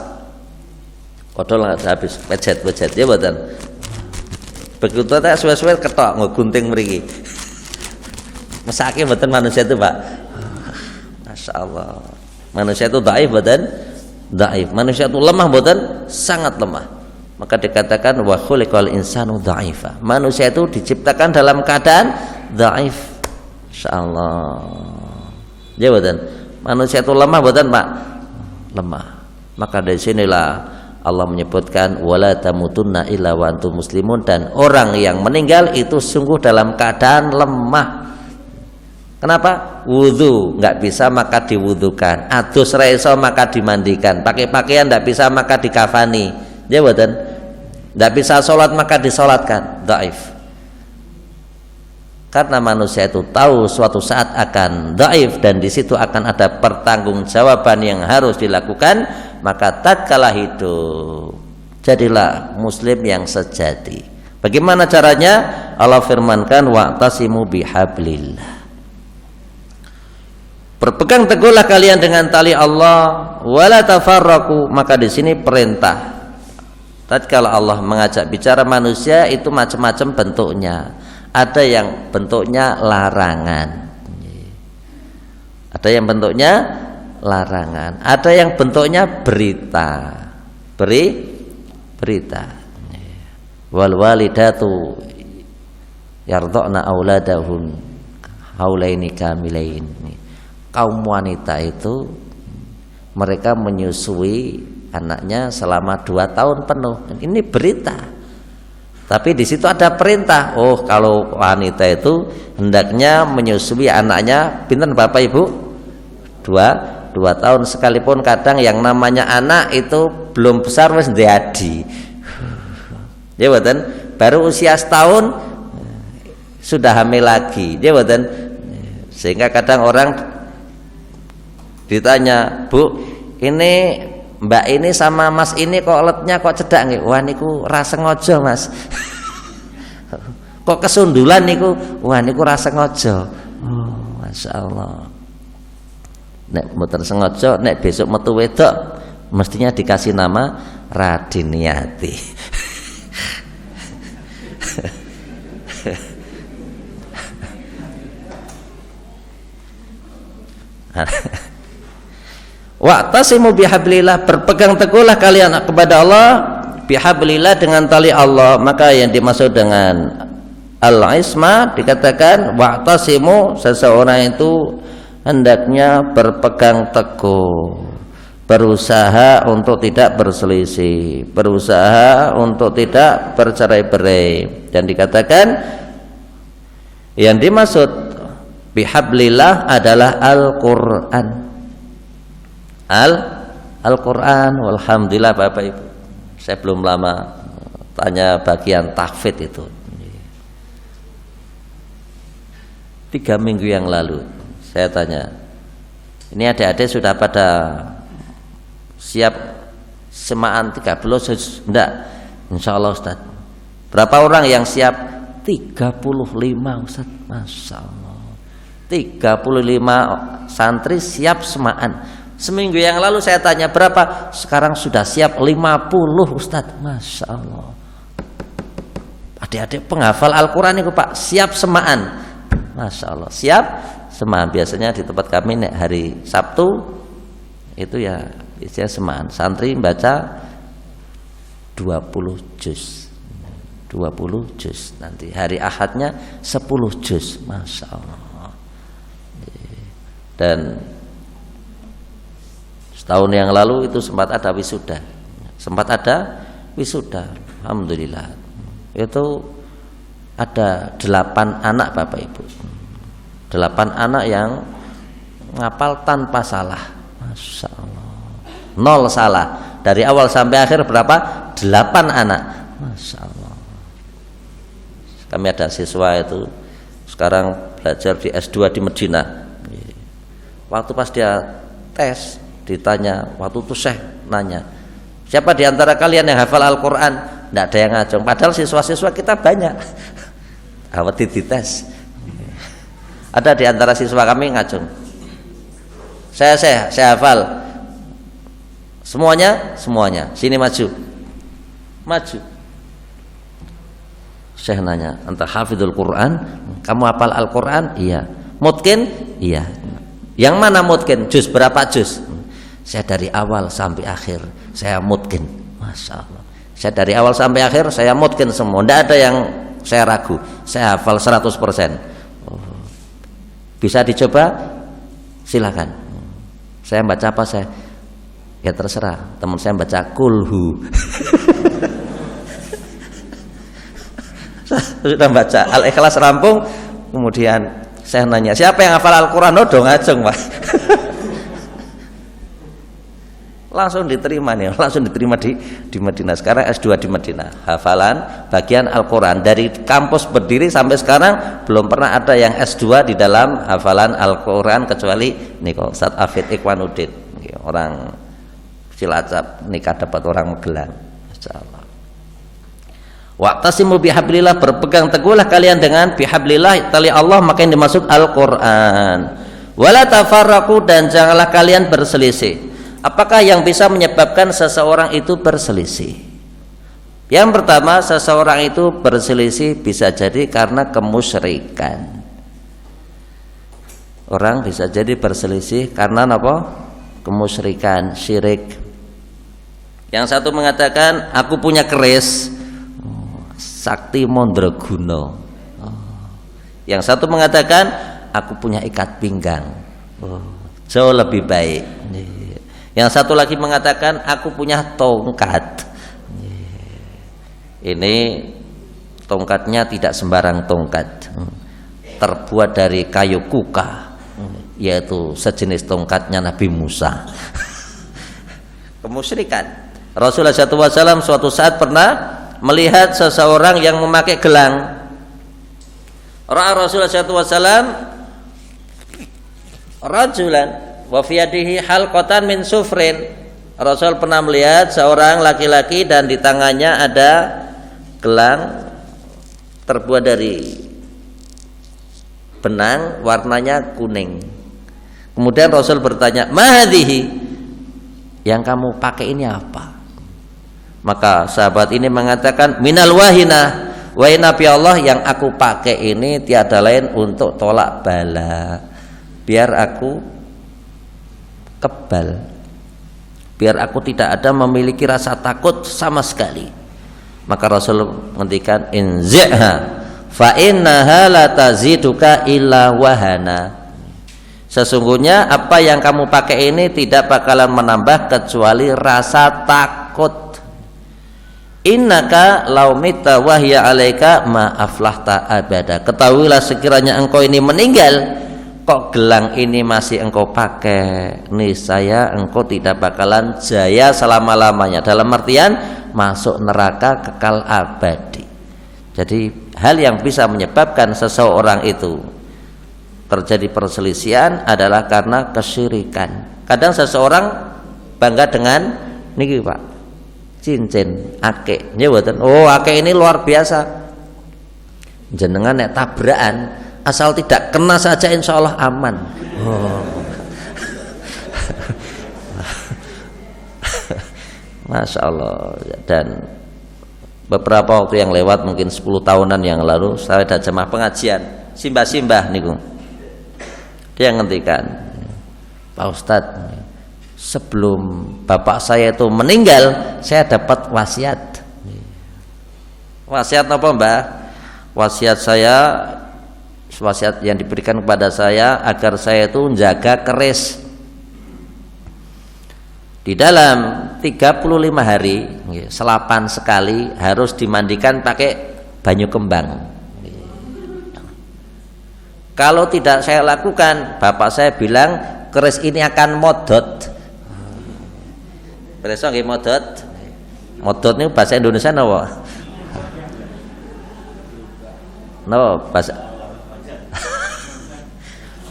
Odol nggak habis, pejet, ya mboten? Begitu tak suwe-suwe ketok ngegunting mriki. Mesake mboten manusia itu, Pak. Masya Allah. Manusia itu dhaif mboten? Dhaif. Manusia itu lemah mboten? Sangat lemah. Maka dikatakan wa khuliqal insanu dhaifa. Manusia itu diciptakan dalam keadaan dhaif. Masya Allah. Ya mboten? Manusia itu lemah mboten, Pak? Lemah. Maka dari sinilah Allah menyebutkan wala tamutunna illa wa antum muslimun, dan orang yang meninggal itu sungguh dalam keadaan lemah. Kenapa? Wudu nggak bisa maka diwudukan, adus raiso maka dimandikan, pakai pakaian nggak bisa maka dikafani, ya betul? Nggak bisa sholat maka disolatkan, dhaif. Karena manusia itu tahu suatu saat akan dhaif dan di situ akan ada pertanggungjawaban yang harus dilakukan, maka tatkala hidup jadilah muslim yang sejati. Bagaimana caranya? Allah firmankan wa'tasimu bihablillah. Berpegang teguhlah kalian dengan tali Allah, wala tafarraqu. Maka di sini perintah. Tatkala Allah mengajak bicara manusia itu macam-macam bentuknya. Ada yang bentuknya larangan. Ada yang bentuknya larangan. Ada yang bentuknya berita. Berita. Wal walidatu yardha'na auladahun haulaini kamilain. Kaum wanita itu mereka menyusui anaknya selama 2 tahun penuh. Ini berita. Tapi di situ ada perintah. Oh, kalau wanita itu hendaknya menyusui anaknya pinten Bapak Ibu? 2 tahun, sekalipun kadang yang namanya anak itu belum besar wis ndadi. Ya mboten, baru usia setahun sudah hamil lagi, dia boten. Sehingga kadang orang ditanya, Bu, ini Mbak ini sama Mas ini kok letnya kok cedak nggih? Wah niku ra sengaja Mas. Kok kesundulan niku? Wah niku ra sengaja. Oh, masyaallah. Nek mboten sengaja, nek besok metu wedok mestinya dikasih nama Radiniati. Wa'tasimu bihablillah, berpegang teguhlah kalian kepada Allah, bihablillah dengan tali Allah. Maka yang dimaksud dengan al-isma dikatakan wa'tasimu, seseorang itu hendaknya berpegang teguh, berusaha untuk tidak berselisih, berusaha untuk tidak bercerai-berai. Dan dikatakan yang dimaksud bihablillah adalah Al-Qur'an. Al-Qur'an. Walhamdulillah Bapak Ibu, saya belum lama tanya bagian tahfidz itu 3 minggu yang lalu. Saya tanya, ini adik-adik sudah pada siap semaan 30? Enggak, insya Allah Ustaz. Berapa orang yang siap? 35 Ustaz. Masya Allah, 35 santri siap semaan. Seminggu yang lalu saya tanya berapa, sekarang sudah siap 50 Ustaz. Masya Allah. Adik-adik penghafal Al-Quran itu Pak, siap semaan. Masya Allah, siap semaan. Biasanya di tempat kami nek hari Sabtu itu ya biasanya semaan. Santri baca 20 juz. 20 juz. Nanti hari Ahadnya 10 juz. Masya Allah. Dan setahun yang lalu itu sempat ada wisuda. Alhamdulillah. Itu ada 8 anak Bapak Ibu. 8 anak yang ngapal tanpa salah. Masya Allah. 0 salah. Dari awal sampai akhir berapa? 8 anak. Masya Allah. Kami ada siswa itu sekarang belajar di S2 di Medina. Waktu pas dia tes ditanya, waktu itu Syekh nanya, siapa di antara kalian yang hafal Al-Quran? Tidak ada yang ngajong. Padahal siswa-siswa kita banyak. Awet dites. Ada di antara siswa kami ngajong. Saya hafal. Semuanya. Sini maju. Syekh nanya, anta hafidul Quran? Kamu hafal Al-Quran? Iya. Mutkin? Iya. Yang mana mutkin? Juz berapa juz? Saya dari awal sampai akhir saya mutkin. Masya Allah. Saya dari awal sampai akhir saya mutkin semua. Tidak ada yang saya ragu. Saya hafal 100%. Bisa dicoba? Silakan. Saya baca apa saya? Ya terserah. Teman saya baca kulhu. Sudah baca Al-Ikhlas rampung. Kemudian saya nanya, siapa yang hafal Al-Quran? Oh dong ngajeng Pak. Langsung diterima nih, langsung diterima di Madinah. Sekarang S2 di Madinah, hafalan bagian Al-Quran. Dari kampus berdiri sampai sekarang belum pernah ada yang S2 di dalam hafalan Al-Quran kecuali nih kok Ustaz Afid Ikhwanuddin, orang Cilacap, nikah dapat orang Magelang. Masyaallah. Wa'tasimu bihablillah, berpegang teguhlah kalian dengan bihablillah, tali Allah, maka yang dimaksud Al-Quran. Wala tafarraqu, dan janganlah kalian berselisih. Apakah yang bisa menyebabkan seseorang itu berselisih? Yang pertama, seseorang itu berselisih bisa jadi karena kemusyrikan. Orang bisa jadi berselisih karena apa? Kemusyrikan, syirik. Yang satu mengatakan, aku punya keris sakti Mondraguna. Yang satu mengatakan, aku punya ikat pinggang. Jauh lebih baik. Yang satu lagi mengatakan, aku punya tongkat. Ini tongkatnya tidak sembarang tongkat, terbuat dari kayu kuka, yaitu sejenis tongkatnya Nabi Musa. Kemusyrikan. Rasulullah SAW suatu saat pernah melihat seseorang yang memakai gelang. Ra'a Rasulullah sallallahu alaihi wasallam rajulan wa fi yadihi halqatan min sufrin. Rasul pernah melihat seorang laki-laki dan di tangannya ada gelang terbuat dari benang warnanya kuning. Kemudian Rasul bertanya, "Mahadhihi?" Yang kamu pakai ini apa? Maka sahabat ini mengatakan, "Minal wahina." Wahina bi Allah, yang aku pakai ini tiada lain untuk tolak bala. Biar aku kebal. Biar aku tidak ada memiliki rasa takut sama sekali. Maka Rasul menghentikan, "Inzi'ha fa innaha la taziduka illa wahana." Sesungguhnya apa yang kamu pakai ini tidak bakalan menambah kecuali rasa takut. Innaka law mitta wahya alaika ma aflahta abada. Ketahuilah sekiranya engkau ini meninggal, kok gelang ini masih engkau pakai, niscaya engkau tidak bakalan jaya selama-lamanya. Dalam artian masuk neraka kekal abadi. Jadi hal yang bisa menyebabkan seseorang itu terjadi perselisihan adalah karena kesyirikan. Kadang seseorang bangga dengan niki Pak, cincin ake. Oh, ake ini luar biasa. Jenengan nek tabrakan asal tidak kena saja insya Allah aman. Oh. Masya Allah. Dan beberapa waktu yang lewat, mungkin 10 tahunan yang lalu, saya ada jemaah pengajian simbah-simbah niku. Dia ngendikan, "Pak Ustadz, sebelum bapak saya itu meninggal, saya dapat wasiat." Wasiat apa Mbah? Wasiat saya, wasiat yang diberikan kepada saya agar saya itu menjaga keris. Di dalam 35 hari, selapan sekali harus dimandikan pakai banyu kembang. Kalau tidak saya lakukan, bapak saya bilang keris ini akan modot. Berasa nggih modot? Modot ini bahasa Indonesia napa? Napa bahasa?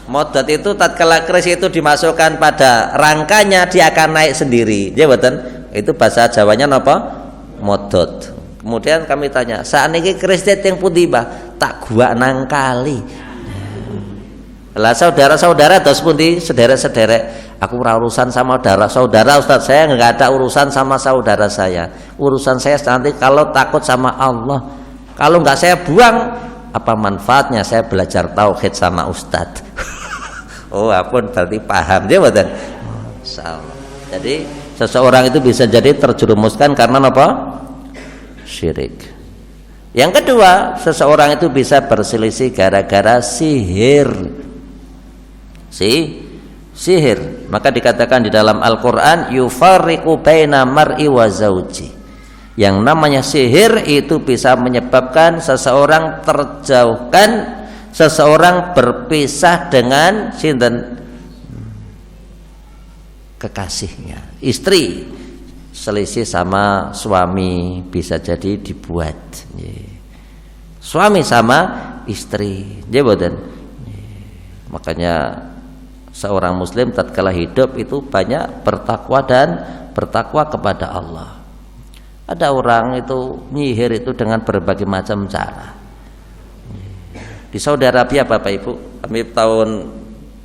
Modot itu tatkala keris itu dimasukkan pada rangkanya, dia akan naik sendiri. Ya betul? Itu bahasa Jawanya napa? Modot. Kemudian kami tanya, "Sakniki keris yang putih, Mbah?" "Tak gua nang kali." Lah saudara-saudara dos pundi, sederek-sederek, aku ora urusan sama saudara Ustaz, saya enggak ada urusan sama saudara saya. Urusan saya nanti kalau takut sama Allah. Kalau enggak saya buang, apa manfaatnya saya belajar tauhid sama Ustaz? Oh, ampun, berarti paham dia betul. Masyaallah. Jadi seseorang itu bisa jadi terjerumuskan karena apa? Syirik. Yang kedua, seseorang itu bisa berselisih gara-gara sihir. Sihir. Maka dikatakan di dalam Al-Qur'an, yufarriqu baina mar'i wa zauji. Yang namanya sihir itu bisa menyebabkan seseorang terjauhkan, seseorang berpisah dengan sinten kekasihnya. Istri selisih sama suami bisa jadi dibuat. Suami sama istri. Nggih mboten? Makanya seorang muslim tatkala hidup itu banyak bertakwa dan bertakwa kepada Allah. Ada orang itu nyihir itu dengan berbagai macam cara. Di Saudi Arabia Bapak Ibu, kami tahun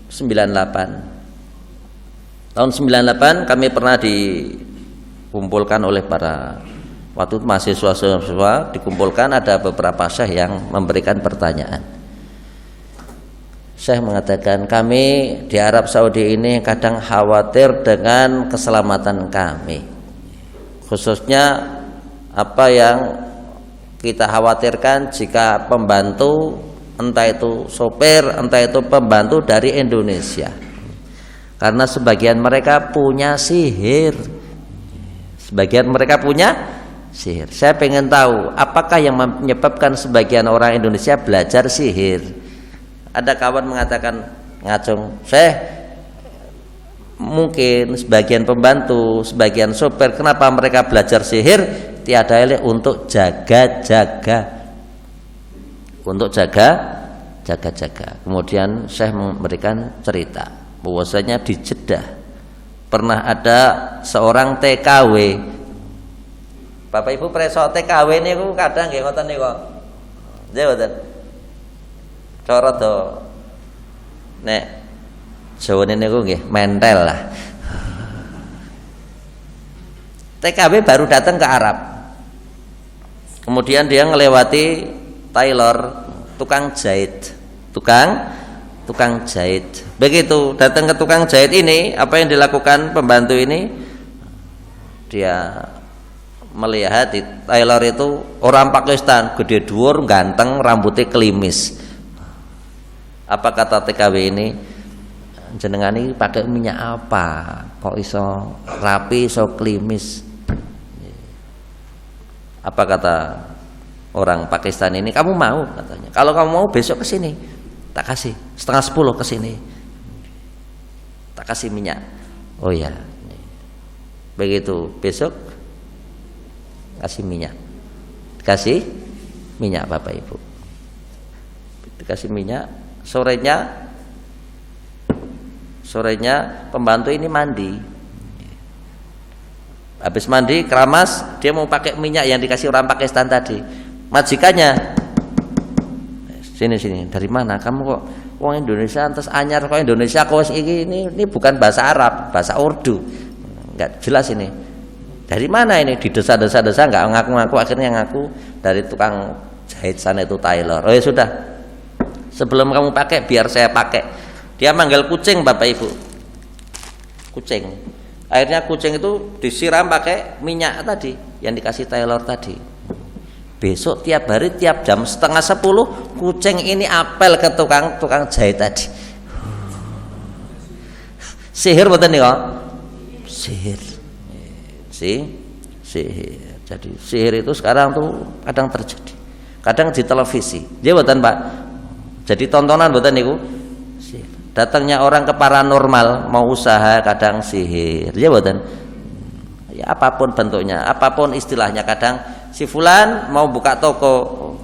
98. Tahun 98 kami pernah dikumpulkan oleh para waktu itu mahasiswa dikumpulkan, ada beberapa syekh yang memberikan pertanyaan. Syekh mengatakan, kami di Arab Saudi ini kadang khawatir dengan keselamatan kami, khususnya apa yang kita khawatirkan jika pembantu, entah itu sopir, entah itu pembantu dari Indonesia, karena sebagian mereka punya sihir. Sebagian mereka punya sihir. Saya pengen tahu apakah yang menyebabkan sebagian orang Indonesia belajar sihir. Ada kawan mengatakan, ngacung, mungkin sebagian pembantu, sebagian sopir, kenapa mereka belajar sihir? Tiada lain untuk jaga-jaga, untuk jaga jaga-jaga. Kemudian Syekh memberikan cerita bahwasanya di Jeddah pernah ada seorang TKW. Bapak Ibu preso TKW niku kadang nggih ngoten niku. Nggih mboten. Cara to nek Jawane niku nggih mentel lah. TKW baru datang ke Arab. Kemudian dia melewati tailor, tukang jahit. Tukang jahit. Begitu datang ke tukang jahit ini, apa yang dilakukan pembantu ini? Dia melihat di tailor itu orang Pakistan, gede dhuwur, ganteng, rambutnya klimis. Apa kata TKW ini? Jenengan ini pakai minyak apa? Kok iso rapi, iso klimis? Apa kata orang Pakistan ini? Kamu mau katanya. Kalau kamu mau besok ke sini, tak kasih 9:30 ke sini. Tak kasih minyak. Oh ya. Begitu besok kasih minyak. Kasih minyak Bapak Ibu. Dikasih minyak, sorenya pembantu ini mandi. Habis mandi keramas, dia mau pakai minyak yang dikasih orang Pakistan tadi. Majikannya, sini, dari mana kamu kok? Wong Indonesia terus anyar kok Indonesia kok ini bukan bahasa Arab, bahasa Urdu. Enggak jelas ini. Dari mana ini? Di desa-desa enggak ngaku-ngaku, akhirnya ngaku dari tukang jahit sana itu tailor. Oh ya sudah. Sebelum kamu pakai biar saya pakai. Dia manggil kucing Bapak Ibu. Kucing. Akhirnya kucing itu disiram pakai minyak tadi yang dikasih tailor tadi. Besok tiap hari tiap jam 9:30 kucing ini apel ke tukang jahit tadi. Sihir betul nih kok? Sihir. Sihir. Jadi sihir itu sekarang tuh kadang terjadi. Kadang di televisi. Dia betul Pak. Jadi tontonan betul niku. Datangnya orang ke paranormal mau usaha kadang sihir. Ya betul. Ya apapun bentuknya, apapun istilahnya, kadang si fulan mau buka toko,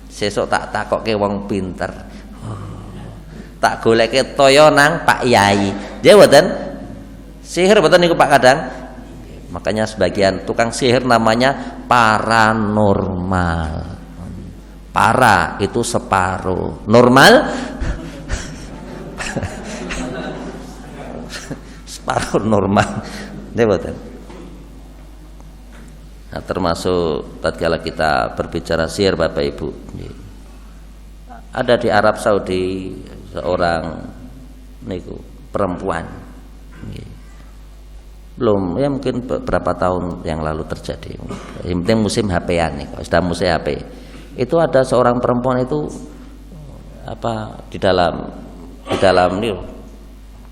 sesuk tak takokke wong pinter. Tak goleke toyo nang Pak Yai. Dia betul. Sihir betul niku Pak kadang. Makanya sebagian tukang sihir namanya paranormal. Para itu separuh, normal separuh normal. Dia betul. Nah, termasuk tatkala kita berbicara sihir Bapak Ibu, ada di Arab Saudi seorang niku perempuan, belum ya mungkin beberapa tahun yang lalu terjadi. Yang penting musim HP-an nih, kalau sudah musim HP, itu ada seorang perempuan itu apa di dalam nih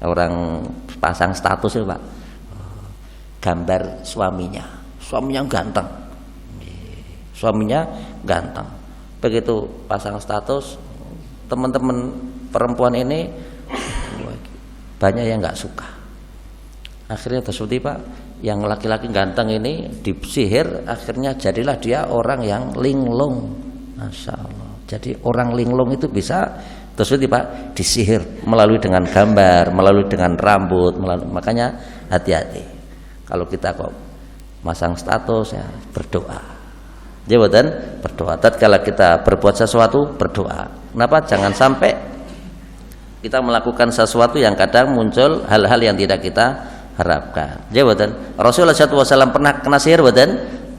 orang pasang status itu Pak, gambar suaminya ganteng. Begitu pasang status, teman-teman perempuan ini banyak yang nggak suka. Akhirnya tersebut Pak, yang laki-laki ganteng ini disihir, akhirnya jadilah dia orang yang linglung. Masya Allah. Jadi orang linglung itu bisa tersebut Pak disihir melalui dengan gambar, melalui dengan rambut, makanya hati-hati. Kalau kita kok masang status ya berdoa. Jawatan berdoa. Tatkala kita berbuat sesuatu berdoa. Kenapa? Jangan sampai kita melakukan sesuatu yang kadang muncul hal-hal yang tidak kita harapkan. Jawatan Rasulullah SAW pernah kena sihir, badan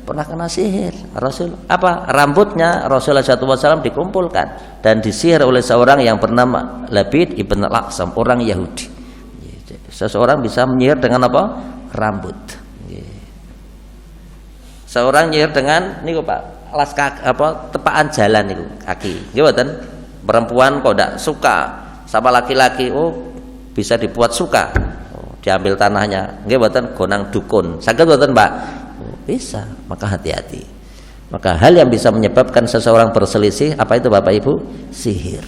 pernah kena sihir. Rasul apa? Rambutnya Rasulullah SAW dikumpulkan dan disihir oleh seorang yang bernama Labid ibn al-Aqsam, orang Yahudi. Seseorang bisa menyihir dengan apa? Rambut. Seorang nyihir dengan niku Pak, alas kaki, apa tepaan jalan niku kaki. Nggih mboten? Perempuan kok ndak suka sama laki-laki, oh bisa dibuat suka. Oh, diambil tanahnya. Nggih mboten? Gonang dukun. Saged mboten, Pak? Oh, bisa. Maka hati-hati. Maka hal yang bisa menyebabkan seseorang berselisih apa itu Bapak Ibu? Sihir.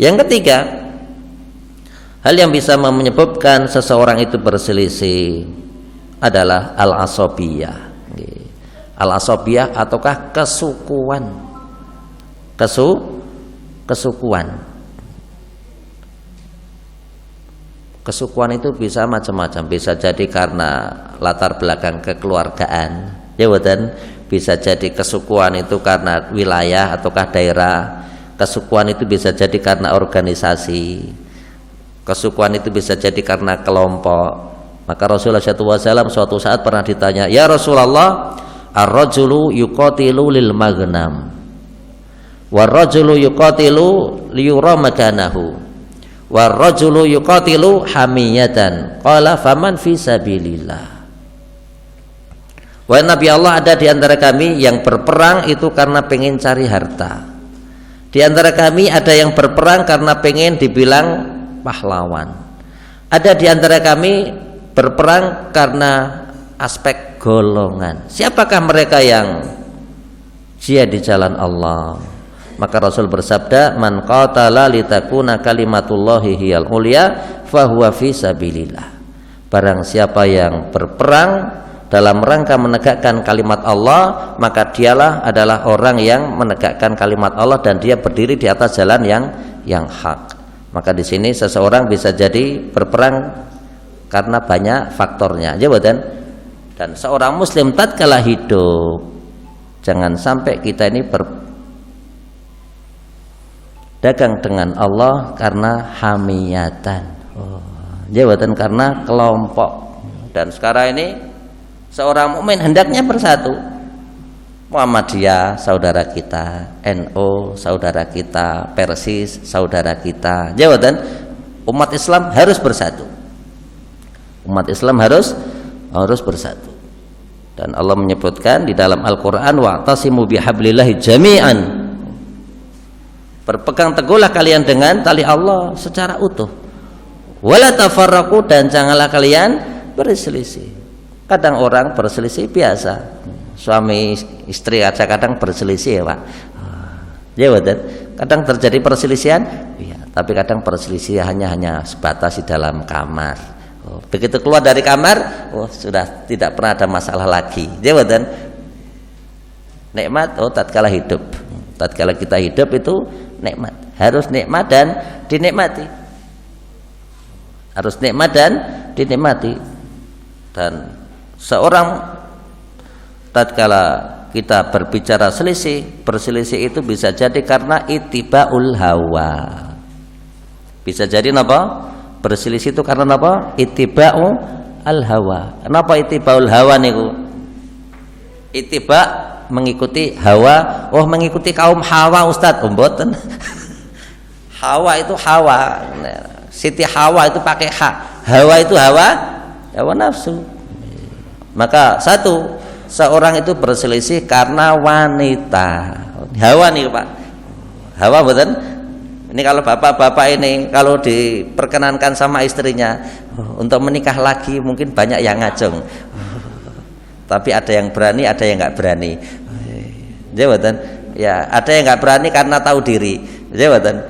Yang ketiga, hal yang bisa menyebabkan seseorang itu berselisih adalah al-asabiyah. Al-asabiyah ataukah kesukuan. Kesukuan. Kesukuan itu bisa macam-macam, bisa jadi karena latar belakang kekeluargaan, ya betul. Bisa jadi kesukuan itu karena wilayah ataukah daerah. Kesukuan itu bisa jadi karena organisasi. Kesukuan itu bisa jadi karena kelompok. Maka Rasulullah SAW suatu saat pernah ditanya, ya Rasulullah, ar-rajulu yuqatilu lil maghnam, war-rajulu yuqatilu liyura makanahu, war-rajulu yuqatilu hamiyatan. Qala faman fi sabilillah. Wahai Nabi Allah, ada di antara kami yang berperang itu karena pengen cari harta. Di antara kami ada yang berperang karena pengen dibilang pahlawan. Ada di antara kami berperang karena aspek golongan. Siapakah mereka yang jihad di jalan Allah? Maka Rasul bersabda, man qatala litakuna kalimatullahi hiyal ulya fahuwa fi sabilillah. Barang siapa yang berperang dalam rangka menegakkan kalimat Allah, maka dialah adalah orang yang menegakkan kalimat Allah dan dia berdiri di atas jalan yang hak. Maka di sini seseorang bisa jadi berperang karena banyak faktornya, ya betul. Dan seorang muslim tatkala hidup, jangan sampai kita ini berdagang dengan Allah karena hamiyatan, ya betul, karena kelompok. Dan sekarang ini seorang mukmin hendaknya bersatu. Muhammadiyah saudara kita, NU saudara kita, Persis saudara kita, jawatan. Umat Islam harus bersatu. Umat Islam harus bersatu. Dan Allah menyebutkan di dalam Al-Qur'an, wa'tasimu bihablillahi jami'an. Berpegang teguhlah kalian dengan tali Allah secara utuh. Wala tafarraqu, dan janganlah kalian berselisih. Kadang orang berselisih biasa. Suami istri aja kadang berselisih ya Pak. Ya betul. Kadang terjadi perselisihan, ya, tapi kadang perselisihannya hanya sebatas di dalam kamar. Begitu keluar dari kamar, sudah tidak pernah ada masalah lagi. Ya betul. Nikmat, tatkala hidup. Tatkala kita hidup itu nikmat. Harus nikmat dan dinikmati. Harus nikmat dan dinikmati. Dan seorang tatkala kita berbicara berselisih itu bisa jadi karena ittibaul hawa. Bisa jadi napa? Berselisih itu karena napa? Ittiba'u al hawa. Kenapa ittibaul hawa niku? Ittiba mengikuti hawa. Oh, mengikuti kaum Hawa Ustaz, mboten. Hawa itu hawa. Siti Hawa itu pakai ha. Hawa itu hawa nafsu. Maka seorang itu berselisih karena wanita. Hawa nih Pak. Hawa betul. Ini kalau bapak-bapak ini kalau diperkenankan sama istrinya untuk menikah lagi, mungkin banyak yang ngajeng. Tapi ada yang berani, ada yang nggak berani. Ya betul. Ya, ada yang nggak berani karena tahu diri. Ya betul.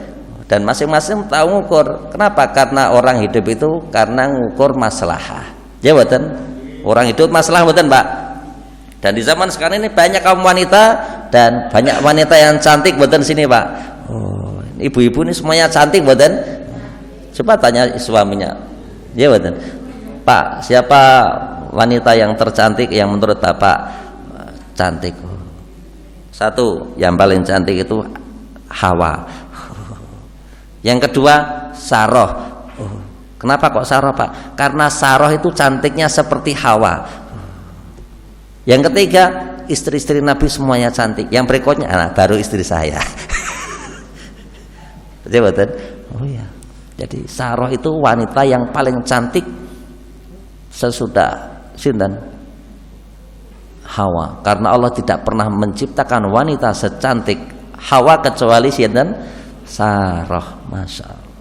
Dan masing-masing tahu ngukur. Kenapa? Karena orang hidup itu karena ngukur maslahah. Ya betul. Orang hidup masalah betul Pak. Dan di zaman sekarang ini banyak kaum wanita dan banyak wanita yang cantik betul sini Pak. Ibu-ibu ini semuanya cantik betul. Coba tanya suaminya. Ya betul. Pak, siapa wanita yang tercantik yang menurut Bapak cantik? Satu, yang paling cantik itu Hawa. Yang kedua Saroh. Kenapa kok Saroh Pak? Karena Saroh itu cantiknya seperti Hawa. Yang ketiga, istri-istri Nabi semuanya cantik. Yang berikutnya baru istri saya. Betul? Oh ya. Jadi Saroh itu wanita yang paling cantik sesudah sinten Hawa. Karena Allah tidak pernah menciptakan wanita secantik Hawa kecuali sinten Saroh. Masya Allah.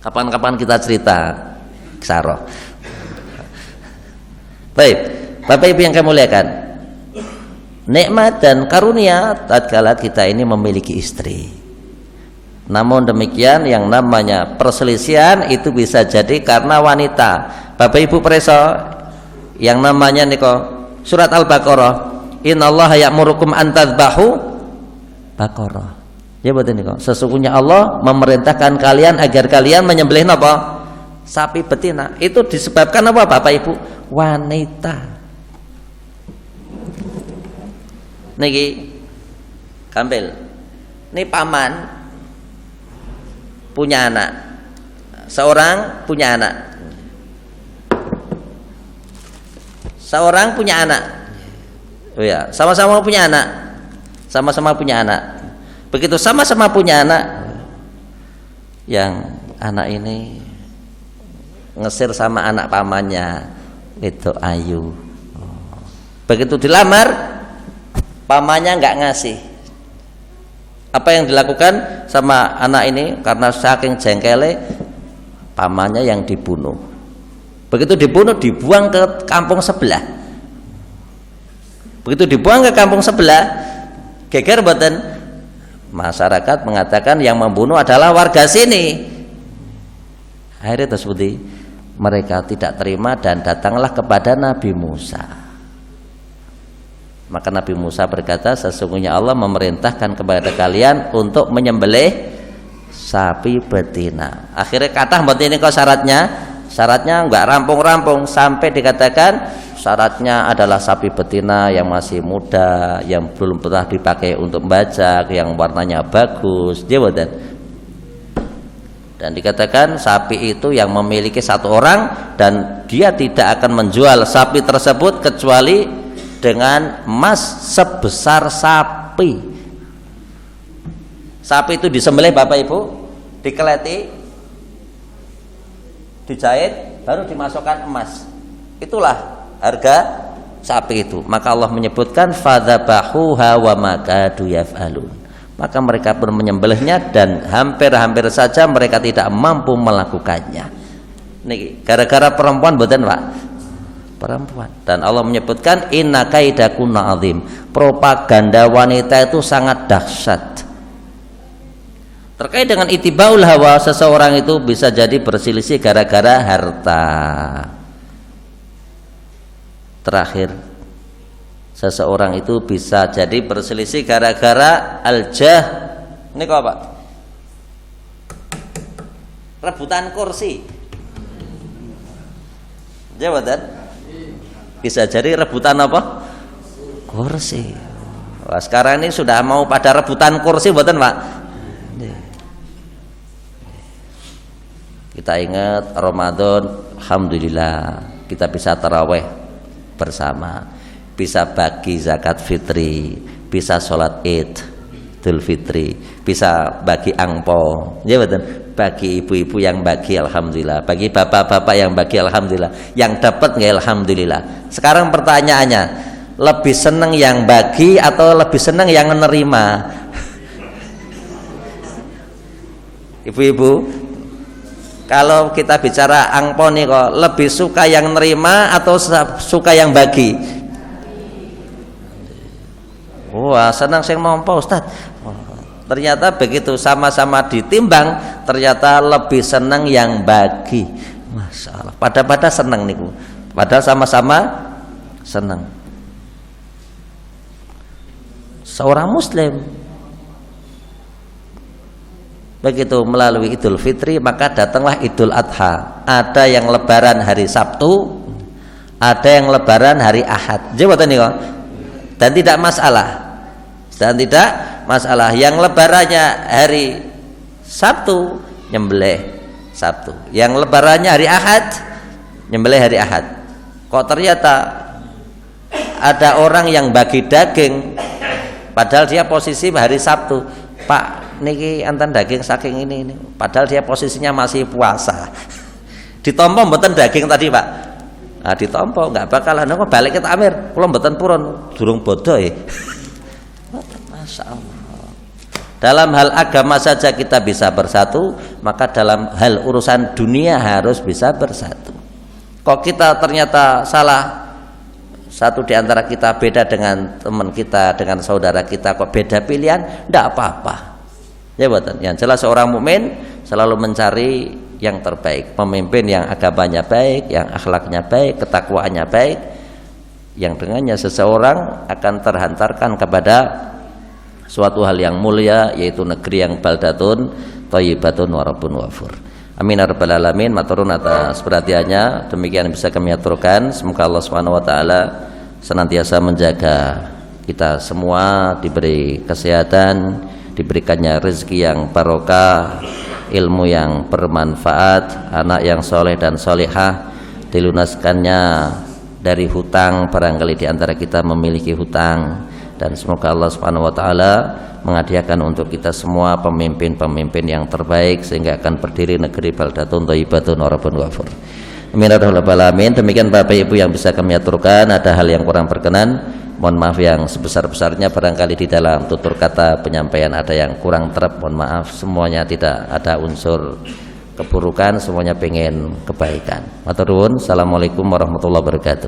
Kapan-kapan kita cerita Saroh. Baik, Bapak Ibu yang kami muliakan, nikmat dan karunia tatkala kita ini memiliki istri. Namun demikian yang namanya perselisihan itu bisa jadi karena wanita. Bapak Ibu preso, yang namanya niko surat Al-Baqarah, innallaha ya'murukum an tadhbahu baqarah. Ya betul niko. Sesungguhnya Allah memerintahkan kalian agar kalian menyembelih apa? sapi betina. Itu disebabkan apa Bapak Ibu? Wanita. Niki Gampil. Ini paman punya anak. Seorang punya anak. Seorang punya anak. Oh ya, sama-sama punya anak. Sama-sama punya anak. Begitu sama-sama punya anak, yang anak ini ngesir sama anak pamannya itu ayu. Begitu dilamar, pamannya nggak ngasih. Apa yang dilakukan sama anak ini? Karena saking jengkelnya, pamannya yang dibunuh. Begitu dibunuh, dibuang ke kampung sebelah. Begitu dibuang ke kampung sebelah, geger mboten, masyarakat mengatakan yang membunuh adalah warga sini. Akhirnya tersebut mereka tidak terima dan datanglah kepada Nabi Musa. Maka Nabi Musa berkata, sesungguhnya Allah memerintahkan kepada kalian untuk menyembelih sapi betina. Akhirnya kata mboten ini kok syaratnya enggak rampung-rampung sampai dikatakan syaratnya adalah sapi betina yang masih muda, yang belum pernah dipakai untuk membajak, yang warnanya bagus, dia boten. Dan dikatakan sapi itu yang memiliki satu orang dan dia tidak akan menjual sapi tersebut kecuali dengan emas sebesar sapi. Sapi itu disembelih Bapak Ibu, dikeleti, dijahit, baru dimasukkan emas. Itulah harga sapi itu. Maka Allah menyebutkan fadzabahuha wa makadu yaf'alun. Maka mereka pun menyembelihnya dan hampir-hampir saja mereka tidak mampu melakukannya. Niki gara-gara perempuan boten Pak? Perempuan. Dan Allah menyebutkan inna kaidakunna azim. Propaganda wanita itu sangat dahsyat. Terkait dengan itibaul hawa, seseorang itu bisa jadi berselisih gara-gara harta. Terakhir, seseorang itu bisa jadi berselisih gara-gara aljah. Ini kok Pak? Rebutan kursi. Jawatan? Bisa jadi rebutan apa? Kursi. Wah, sekarang ini sudah mau pada rebutan kursi mboten Pak? Kita ingat Ramadan, alhamdulillah kita bisa taraweh bersama, bisa bagi zakat fitri, bisa sholat id, idul fitri, bisa bagi angpo, ya betul, bagi ibu-ibu yang bagi alhamdulillah, bagi bapak-bapak yang bagi alhamdulillah, yang dapat nggak alhamdulillah. Sekarang pertanyaannya, lebih seneng yang bagi atau lebih seneng yang menerima? Ibu-ibu, kalau kita bicara angpo nih kok, lebih suka yang nerima atau suka yang bagi? Wah, senang saya nompo Ustaz. Ternyata begitu sama-sama ditimbang, ternyata lebih senang yang bagi. Masya Allah. Pada senang niku. Padahal sama-sama senang. Seorang Muslim begitu melalui Idul Fitri, maka datanglah Idul Adha. Ada yang lebaran hari Sabtu, ada yang lebaran hari Ahad. Jawatan nih kok. Dan tidak masalah. Dan tidak masalah. Yang lebarannya hari Sabtu, nyembelih Sabtu. Yang lebarannya hari Ahad, nyembelih hari Ahad. Kok ternyata ada orang yang bagi daging, padahal dia posisi hari Sabtu. Pak, niki antan daging saking ini. Padahal dia posisinya masih puasa. Ditompo mboten daging tadi Pak. Nah, ditompo nggak bakalan kok balik ke Amir. Kula mboten purun, durung bodoh ya. Masya Allah. Dalam hal agama saja kita bisa bersatu, maka dalam hal urusan dunia harus bisa bersatu. Kok kita ternyata salah, satu di antara kita beda dengan teman kita, dengan saudara kita, kok beda pilihan, tidak apa-apa. Ya betul. Yang jelas seorang mukmin selalu mencari yang terbaik, pemimpin yang agamanya baik, yang akhlaknya baik, ketakwaannya baik, yang dengannya seseorang akan terhantarkan kepada suatu hal yang mulia, yaitu negeri yang baldatun thayyibatun wa rabbun ghafur. Amin ya rabbal alamin. Maturun atas perhatiannya. Demikian bisa kami aturkan. Semoga Allah Subhanahu wa taala senantiasa menjaga kita semua, diberi kesehatan, diberikannya rezeki yang barokah, ilmu yang bermanfaat, anak yang soleh dan solehah, dilunaskannya dari hutang barangkali di antara kita memiliki hutang, dan semoga Allah Subhanahu wa taala menghadiahkan untuk kita semua pemimpin-pemimpin yang terbaik sehingga akan berdiri negeri baldatun thayyibatun wa rabbun ghafur. Amin ya rabbal alamin. Demikian Bapak Ibu yang bisa kami aturkan. Ada hal yang kurang berkenan, mohon maaf yang sebesar-besarnya. Barangkali di dalam tutur kata penyampaian ada yang kurang terap, mohon maaf. Semuanya tidak ada unsur keburukan, semuanya pengen kebaikan. Matur nuwun. Assalamualaikum warahmatullahi wabarakatuh.